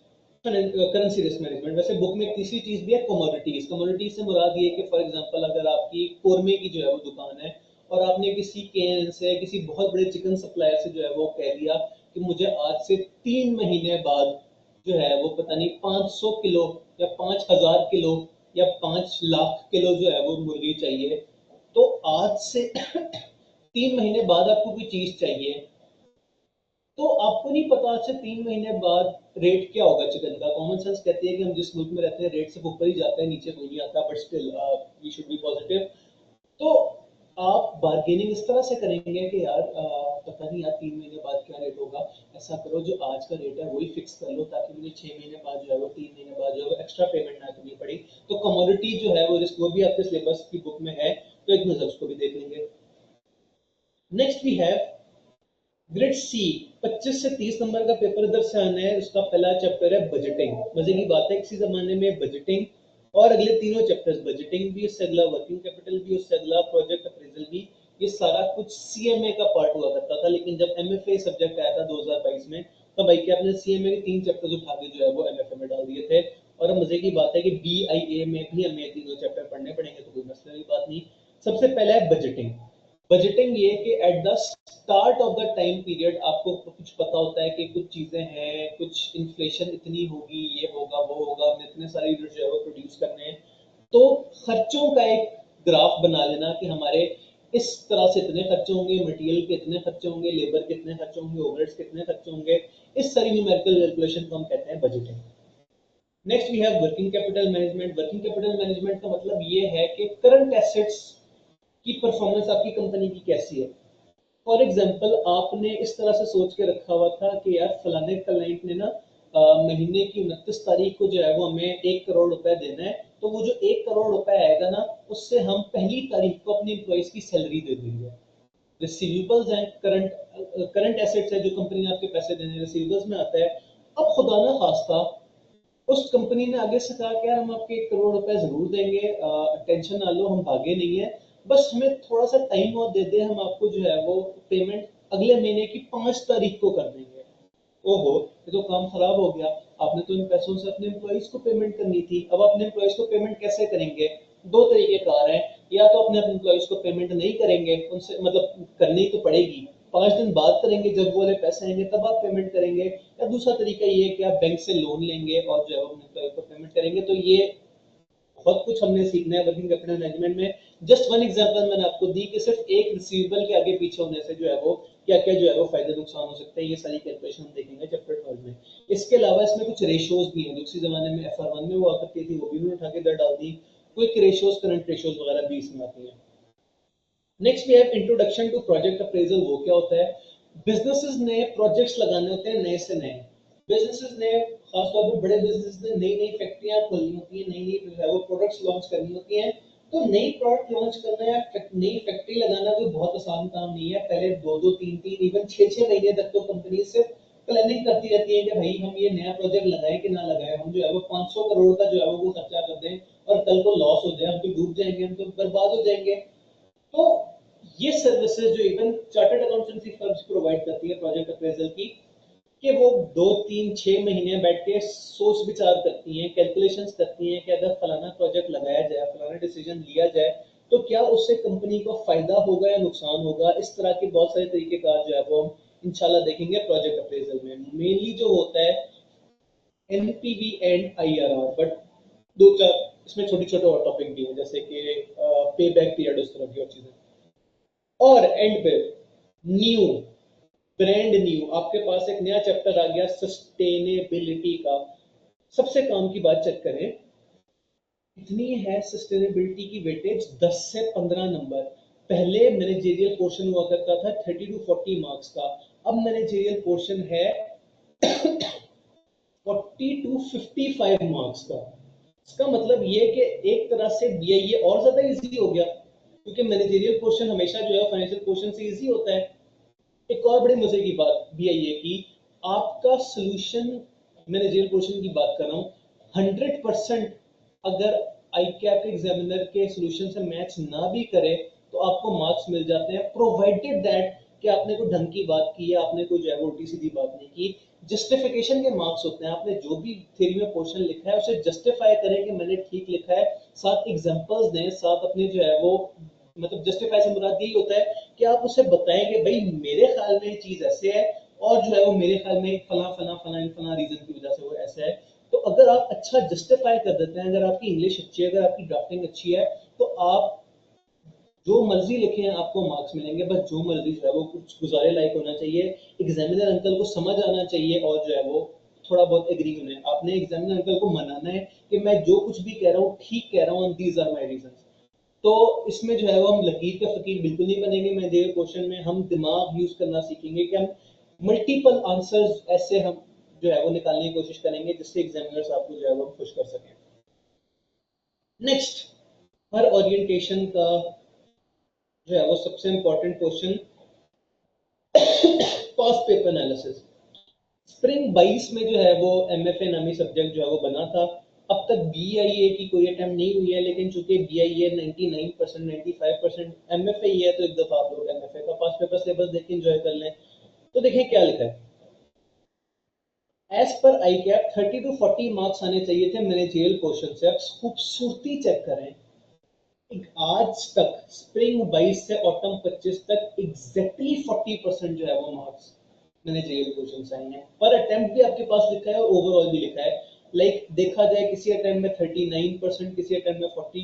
करेंसी रिस्क मैनेजमेंट। वैसे बुक में एक तीसरी चीज भी है, कमोडिटीज। कमोडिटीज से मुराद ये कि फॉर एग्जांपल अगर आपकी कोरमे की जो है वो दुकान है और आपने किसी केन से किसी बहुत बड़े चिकन सप्लायर से जो है वो कह दिया कि मुझे आज से 3 महीने बाद जो है वो पता नहीं 500 किलो या 5000 किलो या 5 लाख किलो जो है वो मुर्गी चाहिए, तो आज से 3 महीने बाद आपको कोई चीज चाहिए, तो आपको नहीं पता आज से 3 महीने बाद रेट क्या होगा चिकन का। कॉमन सेंस कहती है कि हम जिस मुल्क में रहते हैं रेट सिर्फ ऊपर ही जाता है, नीचे कोई नहीं आता, but still we should be positive. तो आप बार्गेनिंग इस तरह से करेंगे कि यार पता नहीं यार 3 महीने बाद क्या रेट होगा, ऐसा करो जो आज का रेट है वही फिक्स कर लो ताकि मुझे 6 महीने बाद जो है वो 3 महीने बाद जो है वो एक्स्ट्रा पेमेंट ना करनी पड़ी। तो कमोडिटी जो है वो रिस्क वो भी आपके सिलेबस की बुक में है, तो एक नजर उसको भी देख लेंगे। Next we have grade C. 25 से 30 नंबर का पेपर इधर से आना है, उसका पहला चैप्टर है बजटिंग। मजे की बात है किसी जमाने में बजटिंग और अगले तीनों चैप्टर्स, बजटिंग भी, उससे अगला वर्किंग कैपिटल भी, उससे अगला प्रोजेक्ट अप्रेजल भी, ये सारा कुछ सीएमए का पार्ट हुआ करता था। लेकिन जब एमएफए सब्जेक्ट आया था 2022 में, तो भाई क्या आपने सीएमए के 3 चैप्टर्स उठा के जो है वो एमएफए में डाल दिए थे। और अब मजे की बात है कि बीआईए में भी हमें तीनों चैप्टर पढ़ने पड़ेंगे, तो कोई मसले की बात नहीं। सबसे पहला है बजटिंग। बजटिंग ये कि at the start of the time period आपको कुछ पता होता है कि कुछ चीजें हैं, कुछ इन्फ्लेशन इतनी होगी, ये होगा वो होगा, हमने इतने सारे यूनिट जो है वो प्रोड्यूस करने हैं। तो खर्चों का एक ग्राफ बना लेना कि हमारे इस तरह से इतने खर्चे होंगे, मटेरियल के इतने खर्चे होंगे, लेबर के इतने खर्चे होंगे, ओवरहेड्स के इतने खर्चे होंगे, इस सारी न्यूमेरिकल कैलकुलेशन को हम कहते हैं budgeting. Next we have working capital management. Working capital management का मतलब ये है कि करंट एसेट्स की परफॉर्मेंस आपकी कंपनी की कैसी है। फॉर एग्जाम्पल आपने इस तरह से सोच के रखा हुआ था कि यार फलाने क्लाइंट ने ना महीने की 29 तारीख को जो है वो हमें 1 करोड़ रुपए देना है, तो वो जो 1 करोड़ रुपए आएगा ना, उससे हम पहली तारीख को अपनी एम्प्लॉइज की सैलरी दे देंगे। रिसीवेबल्स हैं, करंट एसेट्स है जो कंपनी ने आपके पैसे देने, रिसीवेबल्स में आता है। अब खुदा ना खास्ता उस कंपनी ने आगे से कहा कि यार हम आपके 1 करोड़ रुपए जरूर देंगे, टेंशन ना लो, हम भागे नहीं है, बस हमें थोड़ा सा टाइम और दे दे, हम आपको जो है वो पेमेंट अगले महीने की 5 तारीख को कर देंगे। ओहो, ये तो काम खराब हो गया। आपने तो इन पैसों से अपने एम्प्लॉइज को पेमेंट करनी थी। अब अपने एम्प्लॉइज को पेमेंट कैसे करेंगे? दो तरीके कार हैं, या तो अपने एम्प्लॉइज को पेमेंट नहीं करेंगे, उनसे मतलब करनी तो पड़ेगी, 5 दिन बाद करेंगे, जब वो वाले पैसे आएंगे तब आप पेमेंट करेंगे, या दूसरा तरीका ये है कि आप बैंक से लोन लेंगे और जो है अपने एम्प्लॉय को पेमेंट करेंगे। तो ये बहुत कुछ हमने सीखना है वर्किंग कैपिटल मैनेजमेंट में। जस्ट वन एग्जांपल मैंने आपको दी कि सिर्फ एक रिसीवेबल के आगे पीछे होने से जो है वो क्या क्या जो है वो फायदे नुकसान हो सकते हैं, ये सारी कैलकुलेशन हम देखेंगे चैप्टर 12 में। इसके अलावा इसमें कुछ रेशियोज भी हैं जो किसी जमाने में FR1 में हुआ करती थी, वो भी मैंने उठा के इधर डाल दी। क्विक रेशियोज, करंट रेशियोज वगैरह भी इसमें आती हैं। Next we have introduction to project appraisal. वो क्या होता है? बिजनेसेस ने प्रोजेक्ट्स लगाने होते हैं नए से नए। बिजनेसेस ने, खासतौर पर बड़े बिजनेस ने, नई नई फैक्ट्रियां खोलनी होती हैं, नई नई वो प्रोडक्ट्स लॉन्च करनी होती हैं। तो नई प्रोडक्ट लॉन्च करना या नई फैक्ट्री लगाना कोई बहुत आसान काम नहीं है। पहले दो दो तीन तीन इवन 6 6 महीने तक तो कंपनी सिर्फ प्लानिंग करती रहती है कि भाई हम ये नया प्रोजेक्ट लगाएं कि ना लगाएं, हम जो है वो 500 करोड़ का जो है वो खर्चा कर दें और कल को लॉस हो जाए, हम तो डूब जाएंगे, हम तो बर्बाद हो जाएंगे। तो ये सर्विसेज जो even chartered accountancy firms provide करती है प्रोजेक्ट अप्रेजल की, कि वो 2 3 6 महीने बैठ के सोच विचार करती हैं, कैलकुलेशंस करती हैं कि अगर फलाना प्रोजेक्ट लगाया जाए, फलाना डिसीजन लिया जाए, तो क्या उससे कंपनी को फायदा होगा या नुकसान होगा। इस तरह के बहुत सारे तरीके कार जो है वो हम इंशाल्लाह देखेंगे प्रोजेक्ट अप्रेजल में। मेनली जो होता है NPV एंड IRR, बट दो चार इसमें छोटे छोटे और टॉपिक भी हैं, जैसे कि पे बैक पीरियड, उस तरह की और चीजें। और एंड पे न्यू, ब्रांड न्यू, आपके पास एक नया चैप्टर आ गया सस्टेनेबिलिटी का। सबसे काम की बात चेक करें, इतनी है सस्टेनेबिलिटी की वेटेज 10 से 15 नंबर। पहले मैनेजेरियल पोर्शन हुआ करता था 30 to 40 मार्क्स का, अब मैनेजेरियल पोर्शन है 40 to 55 मार्क्स का। इसका मतलब ये कि एक तरह से BIA और ज्यादा इजी हो गया, क्योंकि मैनेजेरियल पोर्शन हमेशा जो है फाइनेंशियल पोर्शन से इजी होता है। एक और बड़ी मजे की बात BIA की, आपका सोल्यूशन, मैनेजरियल पोर्शन की बात कर रहा हूँ, 100% अगर ICAP एग्जामिनर के सोल्यूशन से मैच ना भी करे तो आपको मार्क्स मिल जाते हैं, प्रोवाइडेड दैट कि आपने कोई ढंग की बात की है, आपने कोई जो है उल्टी सीधी बात नहीं की। जस्टिफिकेशन के मार्क्स होते हैं, आपने जो भी थ्योरी में पोर्शन लिखा है उसे जस्टिफाई करें कि मैंने ठीक लिखा है, साथ एग्जांपल्स दें, साथ अपने जो है वो मतलब जस्टिफाई से मुराद यही होता है कि आप उसे बताएं कि भाई मेरे ख्याल में ये चीज ऐसे है, और जो है वो मेरे ख्याल में फला फला फला फला रीजन की वजह से वो ऐसा है। तो अगर आप अच्छा जस्टिफाई कर देते हैं, अगर आपकी इंग्लिश अच्छी है, अगर आपकी ड्राफ्टिंग अच्छी है, तो आप जो मर्जी लिखे हैं आपको मार्क्स मिलेंगे। बस जो मर्जी जो है वो कुछ गुजारे लायक होना चाहिए, एग्जामिनर अंकल को समझ आना चाहिए, और जो है वो थोड़ा बहुत एग्री होना है। आपने एग्जामिनर अंकल को मनाना है कि मैं जो कुछ भी कह रहा हूँ ठीक कह रहा हूँ, दीज आर माई रीजन। तो इसमें जो है वो हम लकीर के फकीर बिल्कुल नहीं बनेंगे। मैं दे क्वेश्चन में हम दिमाग यूज करना सीखेंगे कि हम मल्टीपल आंसर्स ऐसे हम जो है वो निकालने की कोशिश करेंगे जिससे एग्जामिनर्स आपको जो है वो खुश कर सकें। नेक्स्ट, हर ओरिएंटेशन का जो है वो सबसे important question, past paper analysis. Spring 22 में जो है वो MFA नामी सब्जेक्ट जो है वो बना था। अब तक BIA की कोई अटेम्प्ट नहीं हुई है, लेकिन चूंकि BIA 99% 95% MFA ही है, तो एक दफा आप लोग MFA का पास्ट पेपर सिलेबस देख के एंजॉय कर लें। तो देखिए क्या लिखा है। As per ICAP 30 to 40 marks आने चाहिए थे मैनेजरियल पोर्शन से। अब खूबसूरती चेक करें, आज तक स्प्रिंग 22 से ऑटम 25 तक एग्जैक्टली 40% जो है वो मार्क्स मैनेजरियल क्वेश्चन से आए हैं। पर अटेम्प्ट भी आपके पास लिखा है और ओवरऑल भी लिखा है। लाइक देखा जाए किसी अटेम्प्ट में 39%, किसी अटेम्प्ट में 40,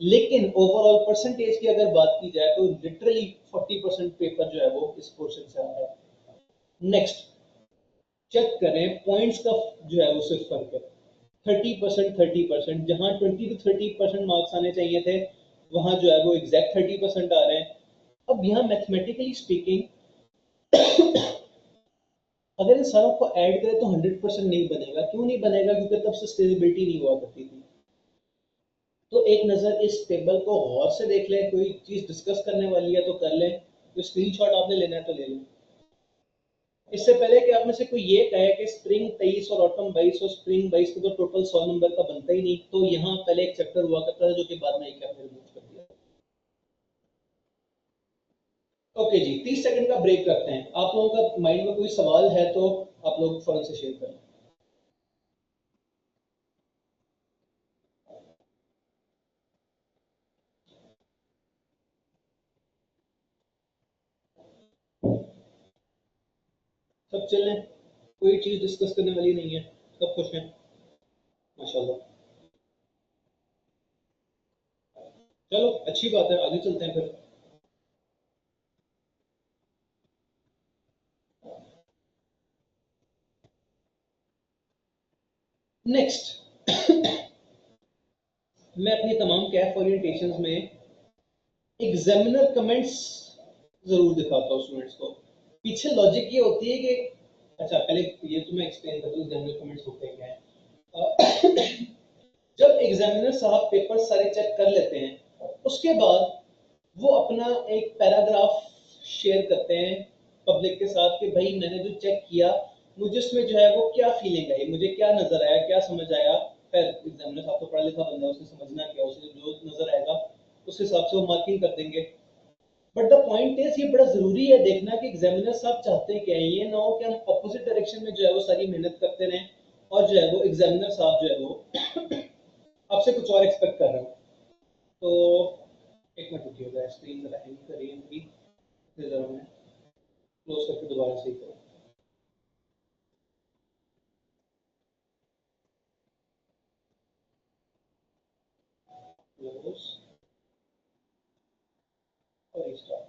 लेकिन ओवरऑल परसेंटेज की अगर बात की जाए तो लिटरली 40% पेपर जो है वो इस पोर्शन से आता है। नेक्स्ट चेक करें पॉइंट्स का जो है वो सिर्फ फर्क है, 30%, जहां 20 to 30% मार्क्स आने चाहिए थे, वहां जो है वो एग्जैक्ट 30% आ रहे हैं। अब यहाँ मैथमेटिकली स्पीकिंग अगर इन सारों को ऐड करें तो 100% नहीं बनेगा। क्यों नहीं बनेगा? क्योंकि तब सस्टेनेबिलिटी नहीं हुआ करती थी। तो एक नजर इस टेबल को गौर से देख लें, कोई चीज डिस्कस करने वाली है तो कर लें, तो स्क्रीनशॉट आपने लेना है तो ले लें। इससे पहले कि आप में से कोई ये कहे कि स्प्रिंग 23 और ऑटम 22 और स्प्रिंग 22 को तो टोटल 100 नंबर का बनता ही नहीं, तो यहाँ पहले एक चैप्टर हुआ करता था जो कि बाद में एक आपने रिमूव कर दिया। ओके जी, 30 सेकंड का ब्रेक करते हैं। आप लोगों का माइंड में कोई सवाल है तो आप लोग फौरन से शेयर करें। सब चिल हैं, कोई चीज डिस्कस करने वाली नहीं है, सब खुश हैं माशाल्लाह। चलो अच्छी बात है, आगे चलते हैं फिर। नेक्स्ट मैं अपनी तमाम कैफ ओरिएंटेशंस में एग्जामिनर कमेंट्स जरूर दिखाता हूँ स्टूडेंट्स को। पीछे लॉजिक ये होती है कि अच्छा पहले ये तो मैं एक्सप्लेन कर दूं एग्जामिनर कमेंट्स होते क्या है। जब एग्जामिनर साहब पेपर सारे चेक कर लेते हैं उसके बाद वो अपना एक पैराग्राफ शेयर करते हैं पब्लिक के साथ कि भाई मैंने जो चेक किया मुझे उसमें जो है वो क्या फीलिंग आई, मुझे क्या नजर आया, क्या समझ आया। फिर एग्जामिनर साहब तो पढ़ा लिखा बंदा है, उसे समझना क्या, उसे जो नजर आएगा उस हिसाब से वो मार्किंग कर देंगे। बट द पॉइंट इज ये बड़ा जरूरी है देखना कि एग्जामिनर साहब चाहते हैं क्या है। ये ना हो कि हम अपोजिट डायरेक्शन में जो है वो सारी मेहनत करते रहें और जो है वो एग्जामिनर साहब जो है वो आपसे कुछ और एक्सपेक्ट कर रहे हो। तो एक मिनट रुकिएगा, स्क्रीन जरा हैंग कर रही है मेरी, फिर जरा मैं क्लोज करके दोबारा सही करूँ। क्लोज और स्टार्ट।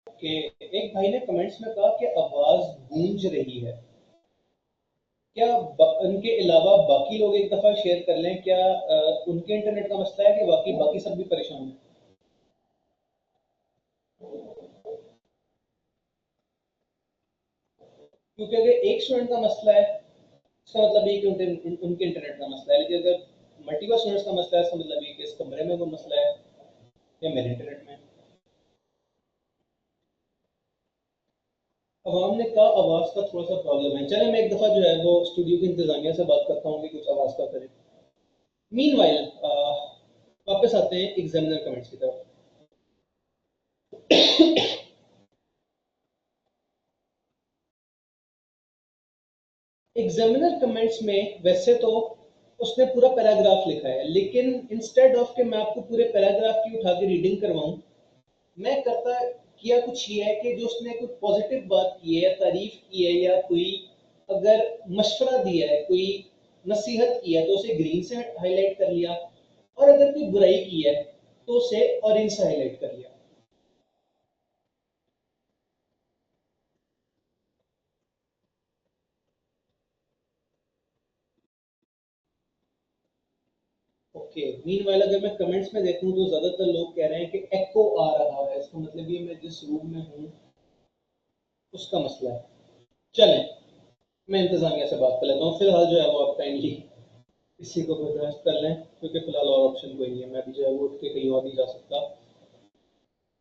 ओके, एक भाई ने कमेंट्स में कहा कि आवाज गूंज रही है। क्या उनके अलावा बाकी लोग एक दफा शेयर कर लें, क्या उनके इंटरनेट का मसला है कि बाकी सब भी परेशान हैं? क्योंकि अगर एक स्टूडेंट का मसला है इसका मतलब ये कि उनके इंटरनेट का मसला है, लेकिन अगर मल्टीपल स्टूडेंट्स का मसला है इसका मतलब ये कि इस कमरे में वो मसला है या मेरे इंटरनेट में। अवाम ने कहा आवाज का थोड़ा सा प्रॉब्लम है। चले मैं एक दफा जो है वो स्टूडियो की इंतजामिया से बात करता हूँ कि कुछ आवाज का करें। मीनवाइल वापस आते हैं एग्जामिनर कमेंट्स की तरफ। एग्जामिनर कमेंट्स में वैसे तो उसने पूरा पैराग्राफ लिखा है, लेकिन इंस्टेड ऑफ कि मैं आपको पूरे पैराग्राफ की उठा के रीडिंग करवाऊं, मैं करता किया कुछ ये है कि जो उसने कोई पॉजिटिव बात की है, तारीफ की है या कोई अगर मशवरा दिया है, कोई नसीहत की है तो उसे ग्रीन से हाईलाइट कर लिया, और अगर कोई बुराई की है तो उसे ऑरेंज से हाईलाइट कर लिया। ओके, मीनवाइल अगर मैं कमेंट्स में देखूं तो ज्यादातर लोग कह रहे हैं कि एको आ रहा है, इसका मतलब ये मैं जिस रूम में हूं उसका मसला है। चलें मैं इंतजामिया से बात कर लेता हूँ, फिलहाल जो है वो आप काइंडली इसी को बर्दाश्त कर लें क्योंकि फिलहाल और ऑप्शन कोई नहीं है, मैं भी जो है वो उठ के कहीं और नहीं जा सकता।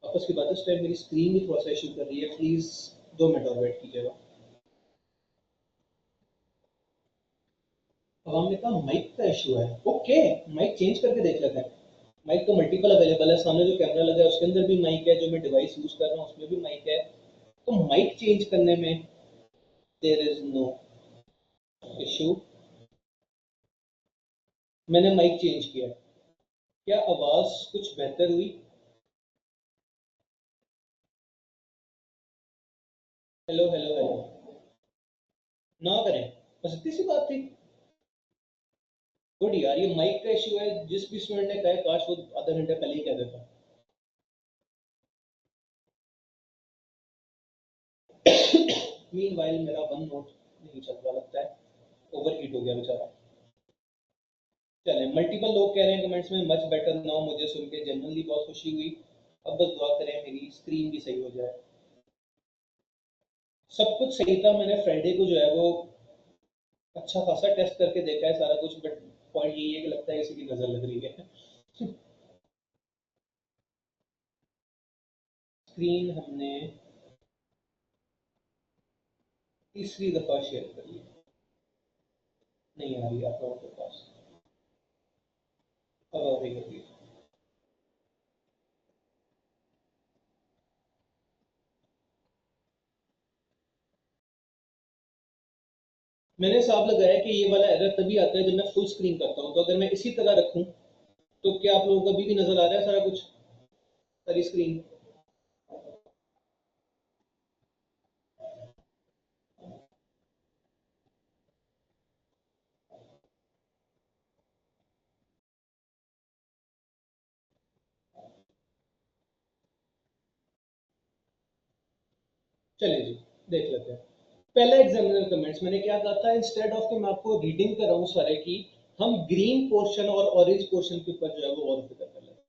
आपस की बात है, इस टाइम मेरी स्क्रीन भी थोड़ा सा इशू कर रही है, प्लीज 2 मिनट और वेट कीजिएगा। अब हमने कहा माइक का इशू है। ओके, माइक चेंज करके देख लेते हैं। माइक तो मल्टीपल अवेलेबल है, सामने जो कैमरा लगा है उसके अंदर भी माइक है, जो मैं डिवाइस यूज कर रहा हूँ उसमें भी माइक है। तो माइक चेंज करने में देयर इज नो इशू। मैंने माइक चेंज किया, क्या आवाज कुछ बेहतर हुई? हेलो हेलो हेलो, ना करें, बस इतनी सी बात थी। गुड यार, ये माइक का इशू है, जिस भी स्टूडेंट ने कहा है, काश वो आधा घंटे पहले ही कह देता। मीनवाइल मेरा वन नोट नहीं चल रहा लगता है, ओवर हीट हो गया बेचारा। चले, मल्टीपल लोग कह रहे हैं कमेंट्स में मच बेटर नाउ, मुझे सुन के जनरली बहुत खुशी हुई। अब बस दुआ करें मेरी स्क्रीन भी सही हो जाए। सब कुछ सही था, मैंने फ्राइडे को जो है वो अच्छा खासा टेस्ट करके देखा है सारा कुछ, बट पॉइंट यही है कि लगता है किसी की नजर लग रही है। स्क्रीन हमने तीसरी दफा शेयर कर ली, नहीं आ रही आप लोगों के पास, अब आ रही होगी। मैंने हिसाब लगाया कि ये वाला एरर तभी आता है जब मैं फुल स्क्रीन करता हूँ, तो अगर मैं इसी तरह रखूँ तो क्या आप लोगों को अभी भी नजर आ रहा है सारा कुछ, सारी स्क्रीन? चलिए जी, देख लेते हैं। पहला एग्जामिनर कमेंट्स मैंने क्या कहा था, इंस्टेड ऑफ कि मैं आपको रीडिंग कराऊं सारे की, हम ग्रीन पोर्शन और ऑरेंज पोर्शन के ऊपर जो है वो और फिक्र कर लेते हैं।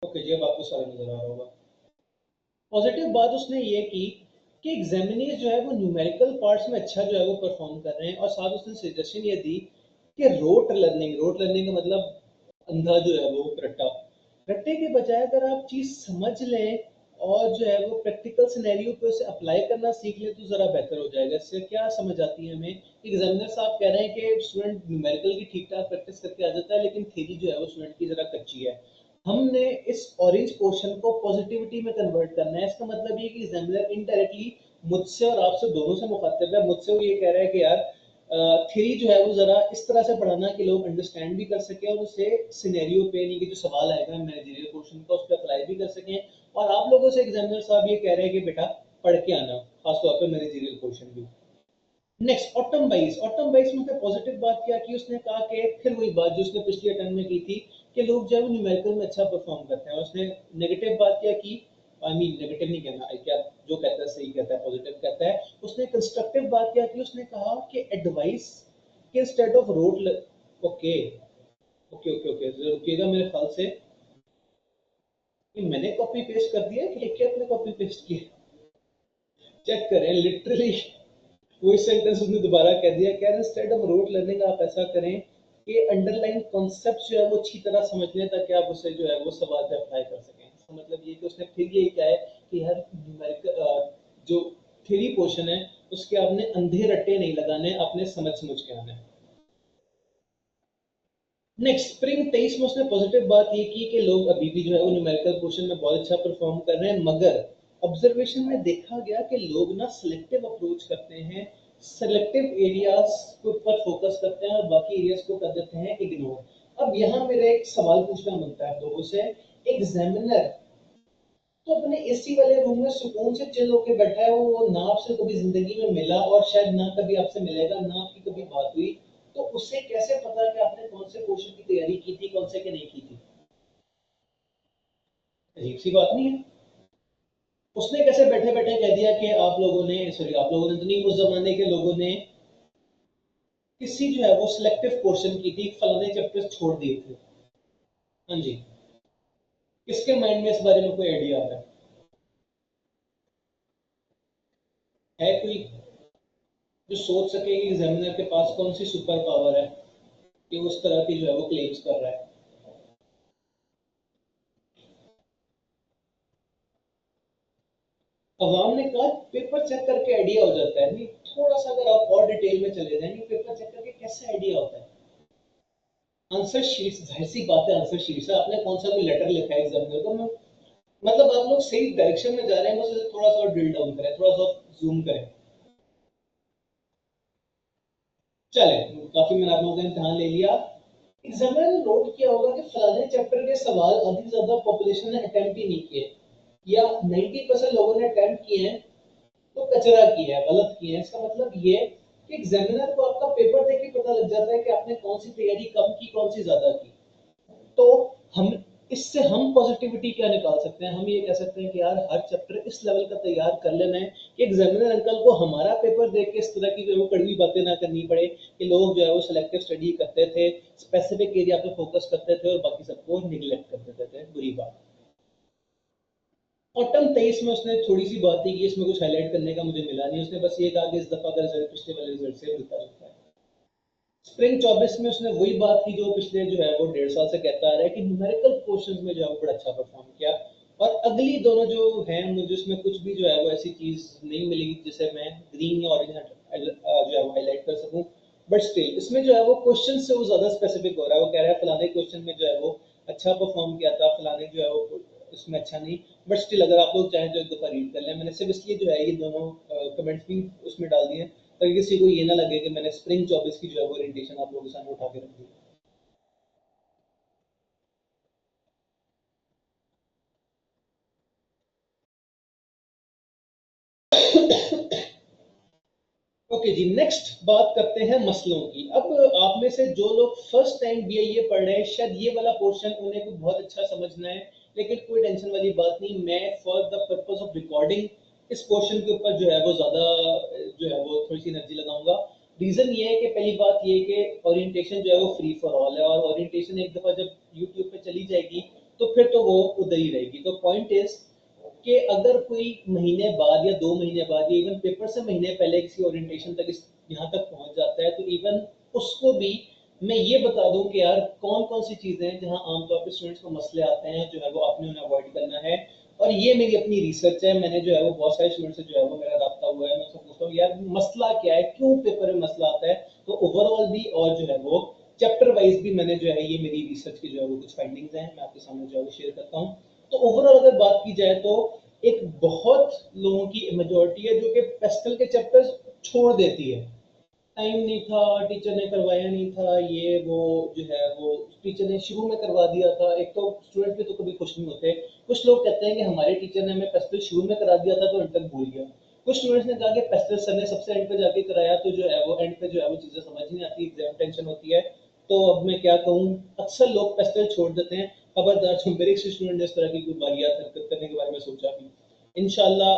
ओके जी, अब आपको सारा नजर आ रहा होगा। पॉजिटिव बात उसने ये की कि एग्जामिनीज जो है वो न्यूमेरिकल पार्ट्स में अच्छा जो है वो परफॉर्म कर रहे हैं, और साथ उसने सजेशन ये दी कि रोट लर्निंग का मतलब अंधा जो है वो रट्टा, रट्टे के बजाय अगर आप चीज समझ लें और जो है वो प्रैक्टिकल सिनेरियो पे उसे अप्लाई करना सीख ले तो जरा बेहतर हो जाएगा। इससे क्या समझ आती है हमें, एग्जामिनर साहब कह रहे हैं कि स्टूडेंट न्यूमेरिकल की ठीक ठाक प्रैक्टिस करके आ जाता है, लेकिन थ्योरी जो है वो स्टूडेंट की जरा कच्ची है। हमने इस ऑरेंज पोर्शन को पॉजिटिविटी में कन्वर्ट करना है। इसका मतलब ये कि एग्जामिनर इनडायरेक्टली मुझसे और आपसे दोनों से मुखातिब है। मुझसे वो ये कह रहा है कि यार थ्योरी जो है वो जरा इस तरह से पढ़ाना कि लोग अंडरस्टैंड भी कर सके और उसे सिनेरियो पे, यानी कि जो सवाल आएगा मैनेजरियल पोर्शन का, उस पर अप्लाई भी कर सकें। और आप लोगों से एग्जामिनर साहब ये कह रहे हैं कि बेटा पढ़ के आना, खासतौर पर मैनेजरियल पोर्शन भी। नेक्स्ट, ऑटम बाइस में पॉजिटिव बात क्या की, उसने कहा कि फिर वही बात जो उसने पिछले अटेम्प्ट में की थी कि लोग जो है न्यूमेरिकल में अच्छा परफॉर्म करते हैं। उसने नेगेटिव बात क्या की, आई मीन नेगेटिव नहीं कहना, क्या जो कहता है सही कहता है, पॉजिटिव कहता है। उसने कंस्ट्रक्टिव बात क्या की, उसने कहा कि एडवाइस के instead of okay okay okay okay, रुकिएगा, मेरे ख्याल से कि मैंने कॉपी पेस्ट कर दिया कि लिख के अपने कॉपी पेस्ट किया। चेक करें, लिटरली वही सेंटेंस उसने दोबारा कह दिया, कह रहे इंस्टेड ऑफ रोट लर्निंग आप ऐसा करें कि अंडरलाइन कॉन्सेप्ट जो है वो अच्छी तरह समझ लें, ताकि आप उसे जो है वो सवाल पे अप्लाई कर सकें। इसका मतलब ये कि उसने फिर यही कहा है कि हर न्यूमेरिकल जो थ्योरी पोर्शन है उसके आपने अंधे रट्टे नहीं लगाने, अपने समझ समझ के आने। नेक्स्ट, स्प्रिंग 23 में उसने पॉजिटिव बात ये की कि लोग अभी भी जो है वो न्यूमेरिकल पोर्शन में बहुत अच्छा परफॉर्म कर रहे हैं, मगर ऑब्जर्वेशन में देखा गया कि लोग ना सिलेक्टिव अप्रोच करते हैं, सिलेक्टिव एरियाज के ऊपर फोकस करते हैं और बाकी एरियाज को कर देते हैं इग्नोर। अब यहाँ मेरा एक सवाल पूछना बनता है लोगों से, एग्जामिनर तो अपने एसी वाले रूम में सुकून से चिल होके बैठा है, वो ना आपसे कभी जिंदगी में मिला और शायद ना कभी आपसे मिलेगा, ना आपकी कभी बात हुई, तो उससे कैसे पता कि आपने कौन से क्वेश्चन की तैयारी की थी, कौन से की नहीं की थी? अजीब सी बात नहीं है? उसने कैसे बैठे बैठे कह दिया कि आप लोगों ने, सॉरी आप लोगों ने तो नहीं, उस जमाने के लोगों ने किसी जो है वो सिलेक्टिव क्वेश्चन की थी, फलाने चैप्टर छोड़ दिए थे? हाँ जी, किसके माइंड में इस बारे में कोई आइडिया आ रहा है कोई जो सोच सके कि एग्जामिनर के पास कौन सी सुपर पावर है कि उस तरह की जो है वो क्लेम्स कर रहा है? अवाम ने कहा पेपर चेक करके आइडिया हो जाता है, नहीं थोड़ा सा अगर आप और डिटेल में चले जाएंगे, पेपर चेक करके कैसे आइडिया होता है? आंसर शीट्स, जाहिर सी बात है आंसर शीट्स है, आपने कौन सा कोई लेटर लिखा है एग्जामिनर को, मतलब आप लोग सही डायरेक्शन में जा रहे हैं, बस उसे थोड़ा सा ड्रिल डाउन करें, थोड़ा सा जूम करें। चले, काफी मैंने आप लोगों का इम्तिहान ले लिया। एग्जामिनर ने नोट किया होगा कि फलाने चैप्टर के सवाल आधी से ज्यादा पॉपुलेशन ने अटेम्प्ट ही नहीं किए, या 90% लोगों ने अटेम्प्ट किए हैं तो कचरा किया है, गलत किया है। इसका मतलब ये कि एग्जामिनर को आपका पेपर देख के पता लग जाता है कि आपने कौन सी तैयारी कम की, कौन सी ज्यादा की। तो हम इससे हम पॉजिटिविटी क्या निकाल सकते हैं? हम ये कह सकते हैं कि यार हर चैप्टर इस लेवल का तैयार कर लेना है कि एग्जामिनर अंकल को हमारा पेपर देख के इस तरह की जो है वो कड़वी बातें ना करनी पड़े कि लोग जो है वो सिलेक्टिव स्टडी करते थे, स्पेसिफिक एरिया पे फोकस करते थे और बाकी सबको निगलेक्ट कर देते थे। बुरी बात। ऑटम 23 में उसने थोड़ी सी बात की, इसमें कुछ हाईलाइट करने का मुझे मिला नहीं। उसने बस ये कहा कि इस दफा का रिजल्ट पिछले वाले रिजल्ट से मिलता जुलता है। स्प्रिंग 24 में उसने वही बात की जो पिछले जो है वो 1.5 साल से कहता आ रहा है कि न्यूमेरिकल क्वेश्चंस में जो है वो बड़ा अच्छा परफॉर्म किया। और अगली दोनों जो हैं मुझे उसमें कुछ भी जो है वो ऐसी चीज नहीं मिलेगी जिसे मैं ग्रीन या ऑरेंज जो है वो हाईलाइट कर सकूं। बट स्टिल इसमें जो है वो क्वेश्चन से वो ज्यादा स्पेसिफिक हो रहा है। वो कह रहा है फलाने क्वेश्चन में जो है वो अच्छा परफॉर्म किया था, फलाने जो है वो इसमें अच्छा नहीं। बट स्टिल अगर आप लोग चाहें तो एक दफा रीड कर लें। मैंने सिर्फ इसलिए जो है ये दोनों कमेंट्स भी उसमें डाल दिए ताकि किसी को ये ना लगे कि मैंने स्प्रिंग 24 की जो है वो ओरिएंटेशन आप लोगों के सामने उठा के रख दी। ओके जी, नेक्स्ट बात करते हैं मसलों की। अब आप में से जो लोग फर्स्ट टाइम बीआईए पढ़ रहे हैं शायद ये वाला पोर्शन उन्हें को बहुत अच्छा समझना है, लेकिन कोई टेंशन वाली बात नहीं। मैं for the purpose of recording इस पोर्शन के ऊपर जो है वो ज्यादा जो है वो थोड़ी सी एनर्जी लगाऊंगा। रीजन ये है कि पहली बात ये कि ओरिएंटेशन जो है वो फ्री फॉर ऑल है, और ओरिएंटेशन एक दफा जब यूट्यूब पे चली जाएगी तो फिर तो वो उधर ही रहेगी। तो पॉइंट इज कि अगर कोई महीने बाद या 2 महीने बाद या इवन पेपर से महीने पहले किसी ओरिएंटेशन तक यहाँ तक पहुंच जाता है तो इवन उसको भी मैं ये बता दूं कि यार कौन कौन सी चीजें हैं जहां आमतौर पर स्टूडेंट्स को मसले आते हैं जो है वो आपने उन्हें अवॉइड करना है। और ये मेरी अपनी रिसर्च है। मैंने जो है वो बहुत सारे स्टूडेंट से जो है वो मेरा राब्ता हुआ है। मैं उससे पूछता हूँ यार मसला क्या है, क्यों पेपर में मसला आता है। तो ओवरऑल भी और जो है वो चैप्टर वाइज भी मैंने जो है ये मेरी रिसर्च की जो है वो कुछ फाइंडिंग्स हैं, मैं आपके सामने जो है वो शेयर करता हूँ। तो ओवरऑल अगर बात की जाए तो एक बहुत लोगों की मेजोरिटी है जो कि पेस्टल के चैप्टर्स छोड़ देती है। टाइम नहीं था, टीचर ने करवाया नहीं था, ये वो जो है वो टीचर ने शुरू में करवा दिया था। एक तो स्टूडेंट भी तो कभी खुश नहीं होते। कुछ लोग कहते हैं कि हमारे टीचर ने हमें पेस्टल शुरू में करा दिया था तो एंड तक भूल गया। कुछ स्टूडेंट्स ने कहा कि पेस्टल सर ने सबसे एंड पे जाके कराया तो जो है वो एंड पे जो है वो चीजें समझ नहीं आती, एग्जाम टेंशन होती है। तो अब मैं क्या कहूँ, अक्सर लोग पेस्टल छोड़ देते हैं। खबरदार जो मेरे स्टूडेंट ने इस तरह की कोई वाहियात हरकत करने के बारे में सोचा भी। इंशाल्लाह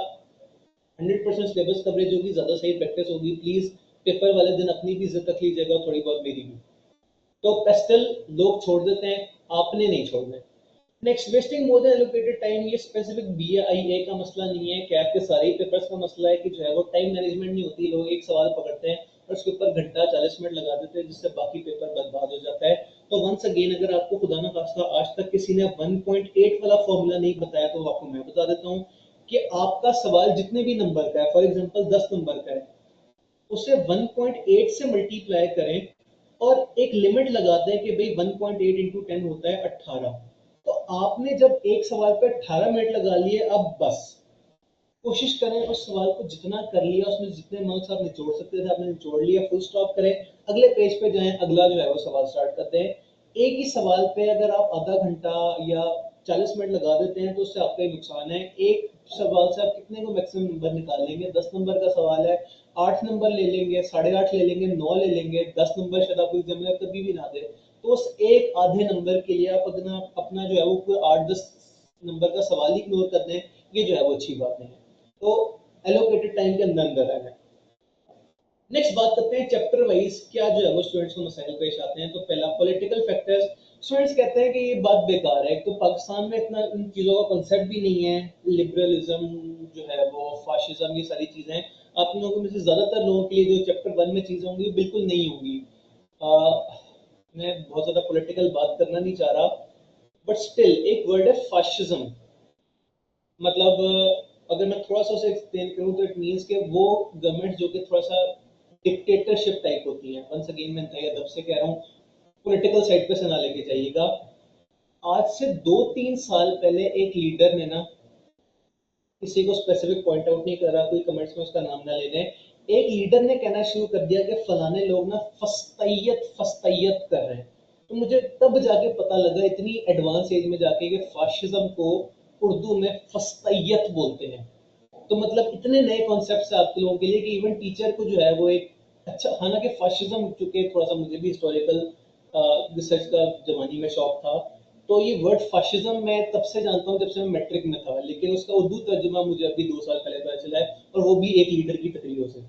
100% सिलेबस कवरेज होगी, ज्यादा सही प्रैक्टिस होगी। प्लीज पेपर वाले दिन अपनी भी इज्जत रख लीजिएगा और थोड़ी बहुत मेरी भी। तो पेस्टल लोग छोड़ देते हैं, आपने नहीं छोड़ना है। Next, wasting more than allocated time. ये स्पेसिफिक बीआईए का मसला नहीं है, कैट के सारे ही पेपर्स का मसला है कि जो है वो टाइम मैनेजमेंट नहीं होती। लोग एक सवाल पकड़ते हैं और उसके ऊपर घंटा 40 मिनट लगा देते हैं जिससे बाकी पेपर बर्बाद हो जाता है। तो वंस अगेन अगर आपको खुदा ना खास्ता आज तक किसी ने 1.8 वाला फॉर्मूला नहीं बताया तो आपको मैं बता देता हूँ कि आपका सवाल जितने भी नंबर का है, फॉर एग्जांपल 10 नंबर का है, उसे 1.8 से मल्टीप्लाई करें और एक लिमिट लगा दें कि भाई 1.8 इंटू 10 होता है 18। तो आपने जब एक सवाल पे 18 मिनट लगा लिए, अब बस कोशिश करें उस सवाल को जितना कर लिया उसमें जितने मार्क्स आप निचोड़ सकते थे आपने निचोड़ लिया, फुल स्टॉप करें, अगले पेज पे जाएं, अगला जो है वो सवाल स्टार्ट करते हैं। एक ही सवाल पे अगर आप आधा घंटा या 40 मिनट लगा देते हैं तो उससे आपका ही नुकसान है। एक सवाल से आप कितने को मैक्सिमम नंबर निकाल लेंगे? 10 नंबर का सवाल है, 8 नंबर ले लेंगे, 8.5 ले लेंगे, 9 ले लेंगे, 10 नंबर शायद आपको एग्जामिनर कभी भी ना दे। तो उस एक आधे नंबर के लिए आप अपना अपना जो है वो पूरा 8-10 नंबर का सवाल ही इग्नोर कर दें, ये जो है वो अच्छी बात नहीं है। तो एलोकेटेड टाइम के अंदर अंदर रहना है। नेक्स्ट बात करते हैं चैप्टर वाइज क्या जो है वो स्टूडेंट्स को मसाइल पेश आते हैं। तो पहला पॉलिटिकल फैक्टर्स। स्टूडेंट्स कहते हैं कि ये बात बेकार है, एक तो पाकिस्तान में इतना इन चीज़ों का कॉन्सेप्ट भी नहीं है। लिबरलिज्म जो है वो, फाशिज्म, ये सारी चीज़ें आप लोगों में से ज़्यादातर लोगों के लिए जो चैप्टर 1 में चीज़ें होंगी बिल्कुल नहीं होंगी। मैं बहुत ज़्यादा पॉलिटिकल बात करना नहीं चाह रहा, बट स्टिल एक वर्ड है फाशिज्म। मतलब अगर मैं थोड़ा सा उसे एक्सप्लेन करूं तो इट मींस कि वो गवर्नमेंट जो कि थोड़ा सा डिक्टेटरशिप टाइप होती है। वंस अगेन मैं इंतहा अदब से कह रहा हूँ, पॉलिटिकल साइड पे से ना लेके जाइएगा। आज से 2-3 साल पहले एक लीडर ने ना, किसी को स्पेसिफिक पॉइंट आउट नहीं कर रहा, कोई कमेंट्स में उसका नाम ना ले लें, एक लीडर ने कहना शुरू कर दिया कि फलाने लोग ना फस्तैयत फस्तैयत कर रहे हैं। तो मुझे तब जाके पता लगा इतनी एडवांस एज में जाके कि फाशिज्म को उर्दू में फस्तैयत बोलते हैं। तो मतलब इतने नए कॉन्सेप्ट है आपके लोगों के लिए कि इवन टीचर को जो है वो एक अच्छा, हालांकि फाशिज्म चूंकि थोड़ा सा मुझे भी हिस्टोरिकल रिसर्च का जमानी में शौक था, तो ये वर्ड फाशिज्म मैं तब से जानता हूँ जब से मैं मैट्रिक में था, लेकिन उसका उर्दू तर्जुमा मुझे अभी 2 साल पहले पता चला है, और वो भी एक लीडर की तकरीरों से।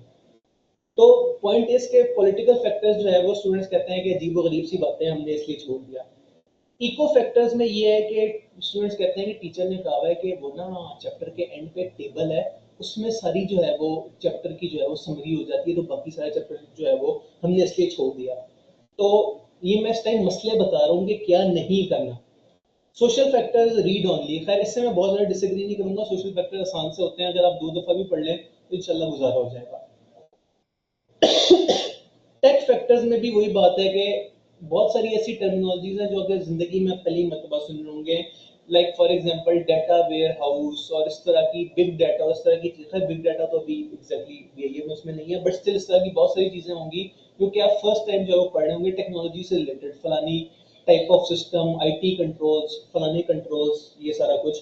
तो पॉइंट इज के पॉलिटिकल फैक्टर्स जो है वो स्टूडेंट्स कहते हैं कि अजीब गरीब सी बातें हमने इसलिए छोड़ दिया। इको फैक्टर्स में ये है कि स्टूडेंट्स कहते हैं कि टीचर ने कहा हुआ है कि वो ना चैप्टर के एंड पे टेबल है, उसमें सारी जो है वो चैप्टर की जो है वो समरी हो जाती है, तो बाकी सारे चैप्टर जो है वो हमने इसलिए छोड़ दिया। तो ये मैं इस टाइम मसले बता रहा हूँ कि क्या नहीं करना। सोशल फैक्टर्स रीड ऑनली, खैर इससे मैं बहुत ज़्यादा डिसएग्री नहीं करूंगा, सोशल फैक्टर आसान से होते हैं, अगर आप 2 दफ़ा भी पढ़ लें तो इंशाल्लाह गुजारा हो जाएगा। टेक फैक्टर्स में भी वही बात है कि बहुत सारी ऐसी टर्मिनोलॉजीज हैं जो अगर जिंदगी में आप पहली मरतबा सुन रहे होंगे, like for example data warehouse और इस तरह की बिग डाटा और इस तरह की चीज़ें। बिग डाटा तो अभी एग्जैक्टली ये में उसमें नहीं है, बट स्टिल इस तरह की बहुत सारी चीज़ें होंगी क्योंकि आप फर्स्ट टाइम जो है वो पढ़ रहे होंगे टेक्नोलॉजी से रिलेटेड, फलानी type of system, IT controls, फलानी कंट्रोल्स, ये सारा कुछ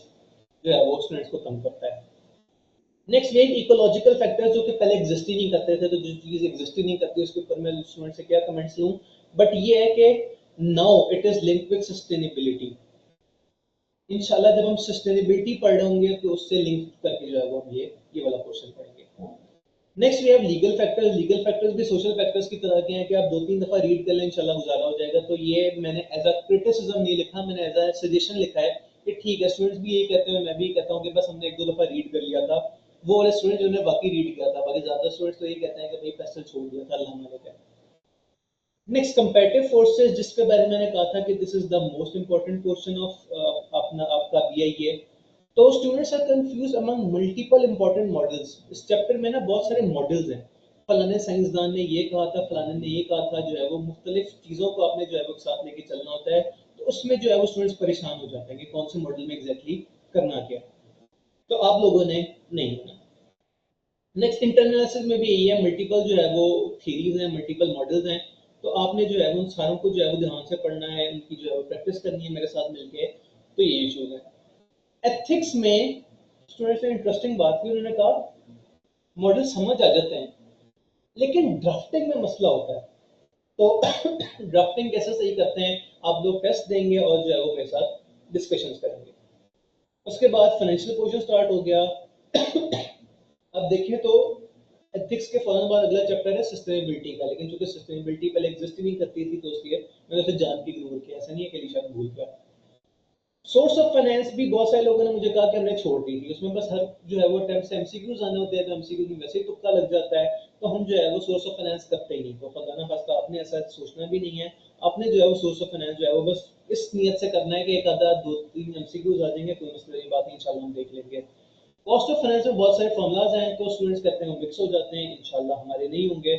जो है वो स्टूडेंट्स को तंग करता है। नेक्स्ट ये इकोलॉजिकल फैक्टर्स जो कि पहले एग्जिस्ट ही नहीं करते थे, तो जो चीज़ एग्जिस्ट ही नहीं करती उसके ऊपर मैं स्टूडेंट से क्या कमेंट्स लूँ, बट ये है कि now it is linked with sustainability. इंशाल्लाह जब हम सस्टेनेबिलिटी पढ़ रहे होंगे तो उससे लिंक करके जो है वो हम ये वाला क्वेश्चन पढ़ेंगे। Next we have legal factors. Legal factors भी सोशल फैक्टर्स की तरह के हैं कि आप 2-3 दफा रीड कर लें इंशाल्लाह गुजारा हो जाएगा। तो ये मैंने एज अ क्रिटिसिज्म नहीं लिखा, मैंने एज अ सजेशन लिखा है कि ठीक है, स्टूडेंट्स भी यही कहते हैं, मैं भी कहता हूँ कि बस हमने 1-2 दफा रीड कर लिया था, वो वाले स्टूडेंट जिन्होंने बाकी रीड किया था, बाकी ज्यादा स्टूडेंट्स तो ये कहते हैं कि भाई पेस्टल छोड़ दिया था, अल्लाह मालिक है। नेक्स्ट कंपैरेटिव फोर्सेस, जिसके बारे में मैंने कहा था कि this is the most important question of अपना आपका बीआईए। तो students are confuse among multiple important models. इस चैप्टर में ना बहुत सारे मॉडल्स हैं, फलाने साइंसदान ने ये कहा था, फलाने ने ये कहा था, जो है वो मुख्तलिफ चीज़ों को आपने जो है वो साथ लेके चलना होता है। तो उसमें जो है वो स्टूडेंट्स परेशान हो जाते हैं कि कौन से मॉडल में एग्जैक्टली करना क्या। तो आप लोगों ने नहीं होना। नेक्स्ट इंटरनल एनालिसिस में भी यही है, मल्टीपल जो है वो थीरीज हैं, मल्टीपल मॉडल्स हैं, तो आपने जो है वो उन सारों को जो है वो ध्यान से पढ़ना है, उनकी जो है वो प्रैक्टिस करनी है मेरे साथ मिलके। तो ये इशूज है। एथिक्स में स्टूडेंट्स ने इंटरेस्टिंग बात की, उन्होंने कहा मॉडल समझ आ जाते हैं लेकिन ड्राफ्टिंग में मसला होता है। तो ड्राफ्टिंग कैसे सही करते हैं, आप लोग टेस्ट देंगे और जो है वो मेरे साथ डिस्कशंस करेंगे। उसके बाद फाइनेंशियल पोर्शन स्टार्ट हो गया। अब देखें तो एथिक्स के फौरन बाद अगला चैप्टर है सस्टेनेबिलिटी का, लेकिन चूंकि सस्टेनेबिलिटी पहले एग्जिस्ट ही नहीं करती थी तो इसलिए मैंने उसे जान के इग्नोर किया, ऐसा नहीं है कि शायद भूल गया। सोर्स ऑफ फाइनेंस भी बहुत सारे लोगों ने मुझे कहा कि हमने छोड़ दी थी, उसमें बस हर जो है वो टाइम से एमसीक्यूज आने होते हैं, तो एमसीक्यूज में वैसे ही तुक्का लग जाता है, तो हम जो है वो सोर्स ऑफ फाइनेंस करते ही नहीं। तो खुदा खास्ता आपने ऐसा सोचना भी नहीं है, आपने जो है वो सोर्स ऑफ फाइनेंस जो है वो बस इस नीयत से करना है कि एक आधा 2-3 एमसीक्यूज आ जाएंगे, कोई मसला की बात नहीं, इंशाल्लाह हम देख लेंगे। कॉस्ट ऑफ फाइनेंस में बहुत सारे फॉर्मुलाज हैं, तो स्टूडेंट्स कहते हैं वो मिक्स हो जाते हैं, इंशाल्लाह हमारे नहीं होंगे।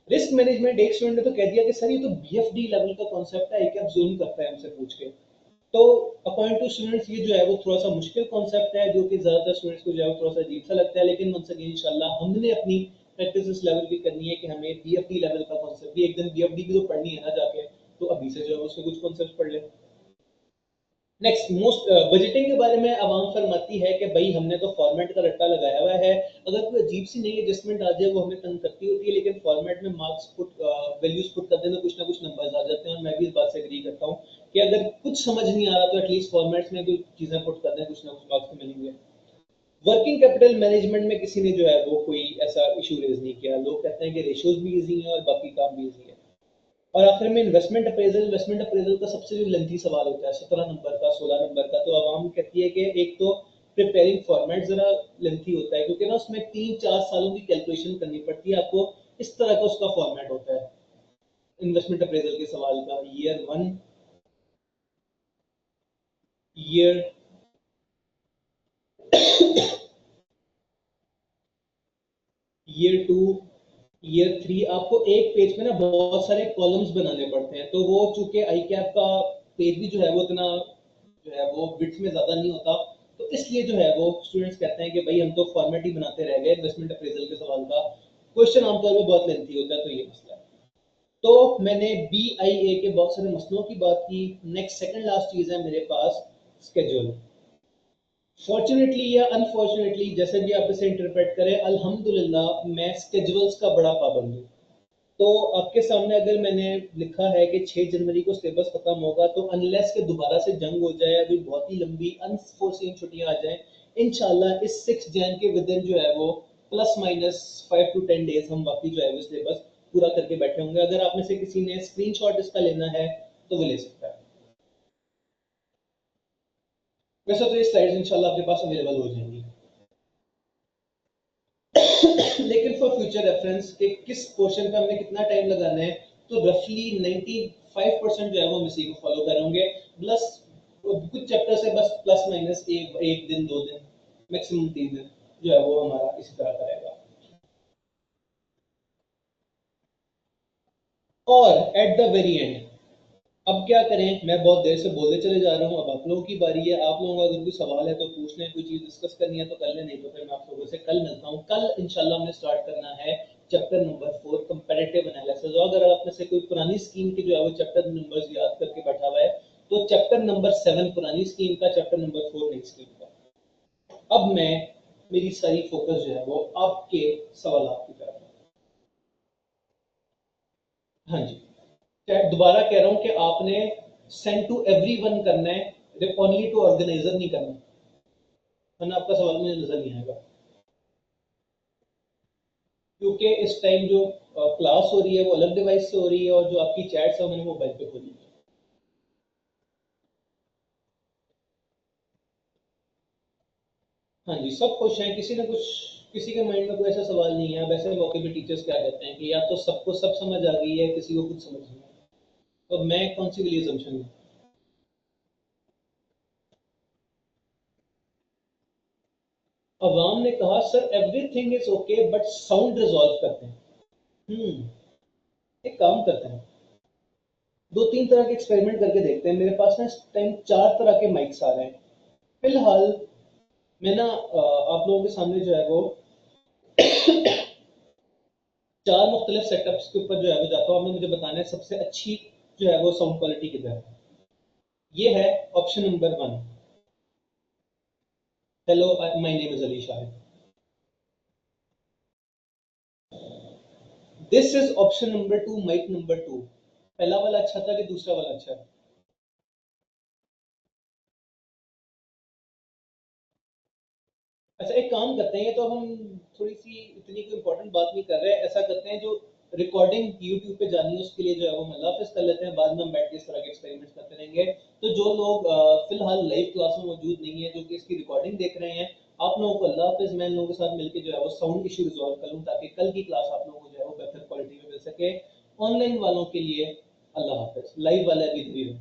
रिस्क मैनेजमेंट, एक स्टूडेंट ने तो कह दिया कि सर ये तो बीएफडी लेवल का कॉन्सेप्ट है, क्या जोन करता है हमसे पूछ के। तो अकॉर्डिंग टू स्टूडेंट्स ये जो है वो थोड़ा सा मुश्किल कॉन्सेप्ट है, जो कि ज्यादातर स्टूडेंट्स को जो है वो थोड़ा सा अजीब सा लगता है, लेकिन वंस अगेन इंशाल्लाह हमने अपनी प्रैक्टिस इस लेवल की करनी है कि हमें बीएफडी लेवल का कॉन्सेप्ट भी, एक दिन बीएफडी की तो पढ़नी है ना जाके, तो अभी से जो है उसके कुछ कॉन्सेप्ट पढ़ ले। नेक्स्ट मोस्ट बजटिंग के बारे में आवाम फरमाती है कि भाई हमने तो फॉर्मेट का रट्टा लगाया हुआ है, अगर कोई अजीब सी नई एडजस्टमेंट आ जाए वो हमें तंग करती होती है, लेकिन फॉर्मेट में मार्क्स पुट वैल्यूज पुट कर देना कुछ ना कुछ नंबर्स आ जाते हैं, और मैं भी इस बात से एग्री करता हूँ कि अगर कुछ समझ नहीं आ रहा तो एटलीस्ट फॉर्मेट्स में कुछ चीजें पुट कर दें, कुछ ना कुछ मार्क्स तो मिलेंगे। वर्किंग कैपिटल मैनेजमेंट में किसी ने जो है वो कोई ऐसा इशू रेज नहीं किया, लोग कहते हैं कि रेशियोज भी इजी हैं और बाकी काम भी इजी है। और आखिर में इन्वेस्टमेंट अप्रेजल, इन्वेस्टमेंट अप्रेजल का सबसे जो लेंथी सवाल होता है 17 नंबर का, 16 नंबर का, तो आवाम कहती है कि एक तो प्रिपेयरिंग फॉर्मेट जरा लेंथी होता है क्योंकि ना उसमें 3-4 सालों की कैलकुलेशन करनी पड़ती है आपको, इस तरह का उसका फॉर्मेट होता है इन्वेस्टमेंट अप्रेजल के सवाल का। ईयर 1, ईयर ईयर 2, ईयर 3, आपको एक पेज में ना बहुत सारे कॉलम्स बनाने पड़ते हैं, तो वो चूंकि आई कैप का पेज भी जो है वो इतना जो है वो विड्थ में ज्यादा नहीं होता, तो इसलिए जो है वो स्टूडेंट्स कहते हैं कि भाई हम तो फॉर्मेट ही बनाते रह गए, इन्वेस्टमेंट अप्रेजल के सवाल का क्वेश्चन आमतौर पर बहुत लेंथी होता है, तो ये मसला है। तो मैंने बी आई ए के बहुत सारे मसलों की बात की। नेक्स्ट सेकंड लास्ट चीज है मेरे पास, स्केड्यूल। फॉर्चुनेटली या अनफॉर्चुनेटली जैसे भी आप इसे इंटरप्रेट करें, अल्हम्दुलिल्लाह मैं स्केड्यूल्स का बड़ा पाबंद हूँ। तो आपके सामने अगर मैंने लिखा है कि 6 जनवरी को सिलेबस खत्म होगा, तो अनलेस के दोबारा से जंग हो जाए, अभी बहुत ही लंबी अनफोर्सीन छुट्टियां आ जाएं, इंशाल्लाह इस 6 जैन के विदिन जो है वो प्लस माइनस 5 to 10 डेज हम बाकी जो है वो सिलेबस पूरा करके बैठे होंगे। अगर आप में से किसी ने स्क्रीनशॉट इसका लेना है तो वो ले सकता है। वैसे तो ये स्लाइड्स इंशाल्लाह आपके पास अवेलेबल हो जाएंगी। लेकिन फॉर फ्यूचर रेफरेंस कि किस पोर्शन पे हमने कितना टाइम लगाना है, तो रफली 95% जो है वो हम इसी को फॉलो करेंगे। प्लस कुछ चैप्टर से बस प्लस माइनस एक दिन 2 दिन, मैक्सिमम 3 दिन जो है वो हमारा इसी तरह का रहेगा। और एट द वेरी एंड अब क्या करें, मैं बहुत देर से बोलते चले जा रहा हूँ, अब आप लोगों की बारी है। आप लोगों का अगर कोई सवाल है तो पूछ लें, कोई चीज डिस्कस करनी है तो कर लें, नहीं तो फिर मैं आप लोगों से कल मिलता हूँ। कल इंशाल्लाह हमने स्टार्ट करना है चैप्टर नंबर 4 कंपैरेटिव एनालिसिस। और अगर आप में से कोई पुरानी स्कीम के जो है वो चैप्टर नंबर्स याद करके बैठा हुआ है, तो चैप्टर नंबर 7 पुरानी स्कीम का, चैप्टर नंबर 4 नई स्कीम का। अब मैं मेरी सारी फोकस जो है वो आपके सवाल की तरफ है। हाँ जी, दोबारा कह रहा हूं कि आपने सेंड टू एवरीवन करना है, ओनली टू ऑर्गेनाइजर नहीं करना, वरना आपका सवाल मुझे नजर नहीं आएगा। क्योंकि इस टाइम जो क्लास हो रही है वो अलग डिवाइस से हो रही है, और जो आपकी चैट्स है मैंने मोबाइल पे खोली है। हाँ जी, सब खुश हैं, किसी ने कुछ, किसी के माइंड में कोई ऐसा सवाल नहीं है। अब ऐसे मौके पे टीचर्स क्या कहते हैं कि या तो सबको सब समझ आ गई है, किसी को कुछ समझ नहीं है, तो मैं कौन सी वाली assumption हूँ। अवाम ने कहा sir everything is okay but sound resolve करते हैं। एक काम करते हैं, 2-3 तरह के एक्सपेरिमेंट करके देखते हैं। मेरे पास ना इस टाइम 4 तरह के माइक्स आ रहे हैं फिलहाल। मैं ना आप लोगों के सामने जो है वो 4 मुख्तलिफ सेटअप्स के ऊपर जो है वो जाता हूँ। आपने मुझे बताना है सबसे अच्छी जो है वो साउंड क्वालिटी किधर है। ये है option number 1, hello my name is Ali Shahid. This is option number 2, mic number 2। पहला वाला अच्छा था कि दूसरा वाला अच्छा है? अच्छा, एक काम करते हैं, ये तो हम थोड़ी सी इतनी कोई इंपॉर्टेंट बात नहीं कर रहे हैं। ऐसा करते हैं, जो रिकॉर्डिंग यूट्यूब पे जानी है उसके लिए जो है वो मलाफिज कर लेते हैं, बाद में हम बैठ के इस तरह के एक्सपेरिमेंट्स करते रहेंगे। तो जो लोग फिलहाल लाइव क्लास में मौजूद नहीं है, जो कि इसकी रिकॉर्डिंग देख रहे हैं, आप लोगों को अल्लाह हाफिज। मैं इन लोगों के साथ मिलकर जो है वो साउंड इशू रिजॉल्व कर लूँ, ताकि कल की क्लास आप लोगों को जो है वो बेहतर क्वालिटी में मिल सके। ऑनलाइन वालों के लिए अल्लाह हाफिज, लाइव वाले अभी दूर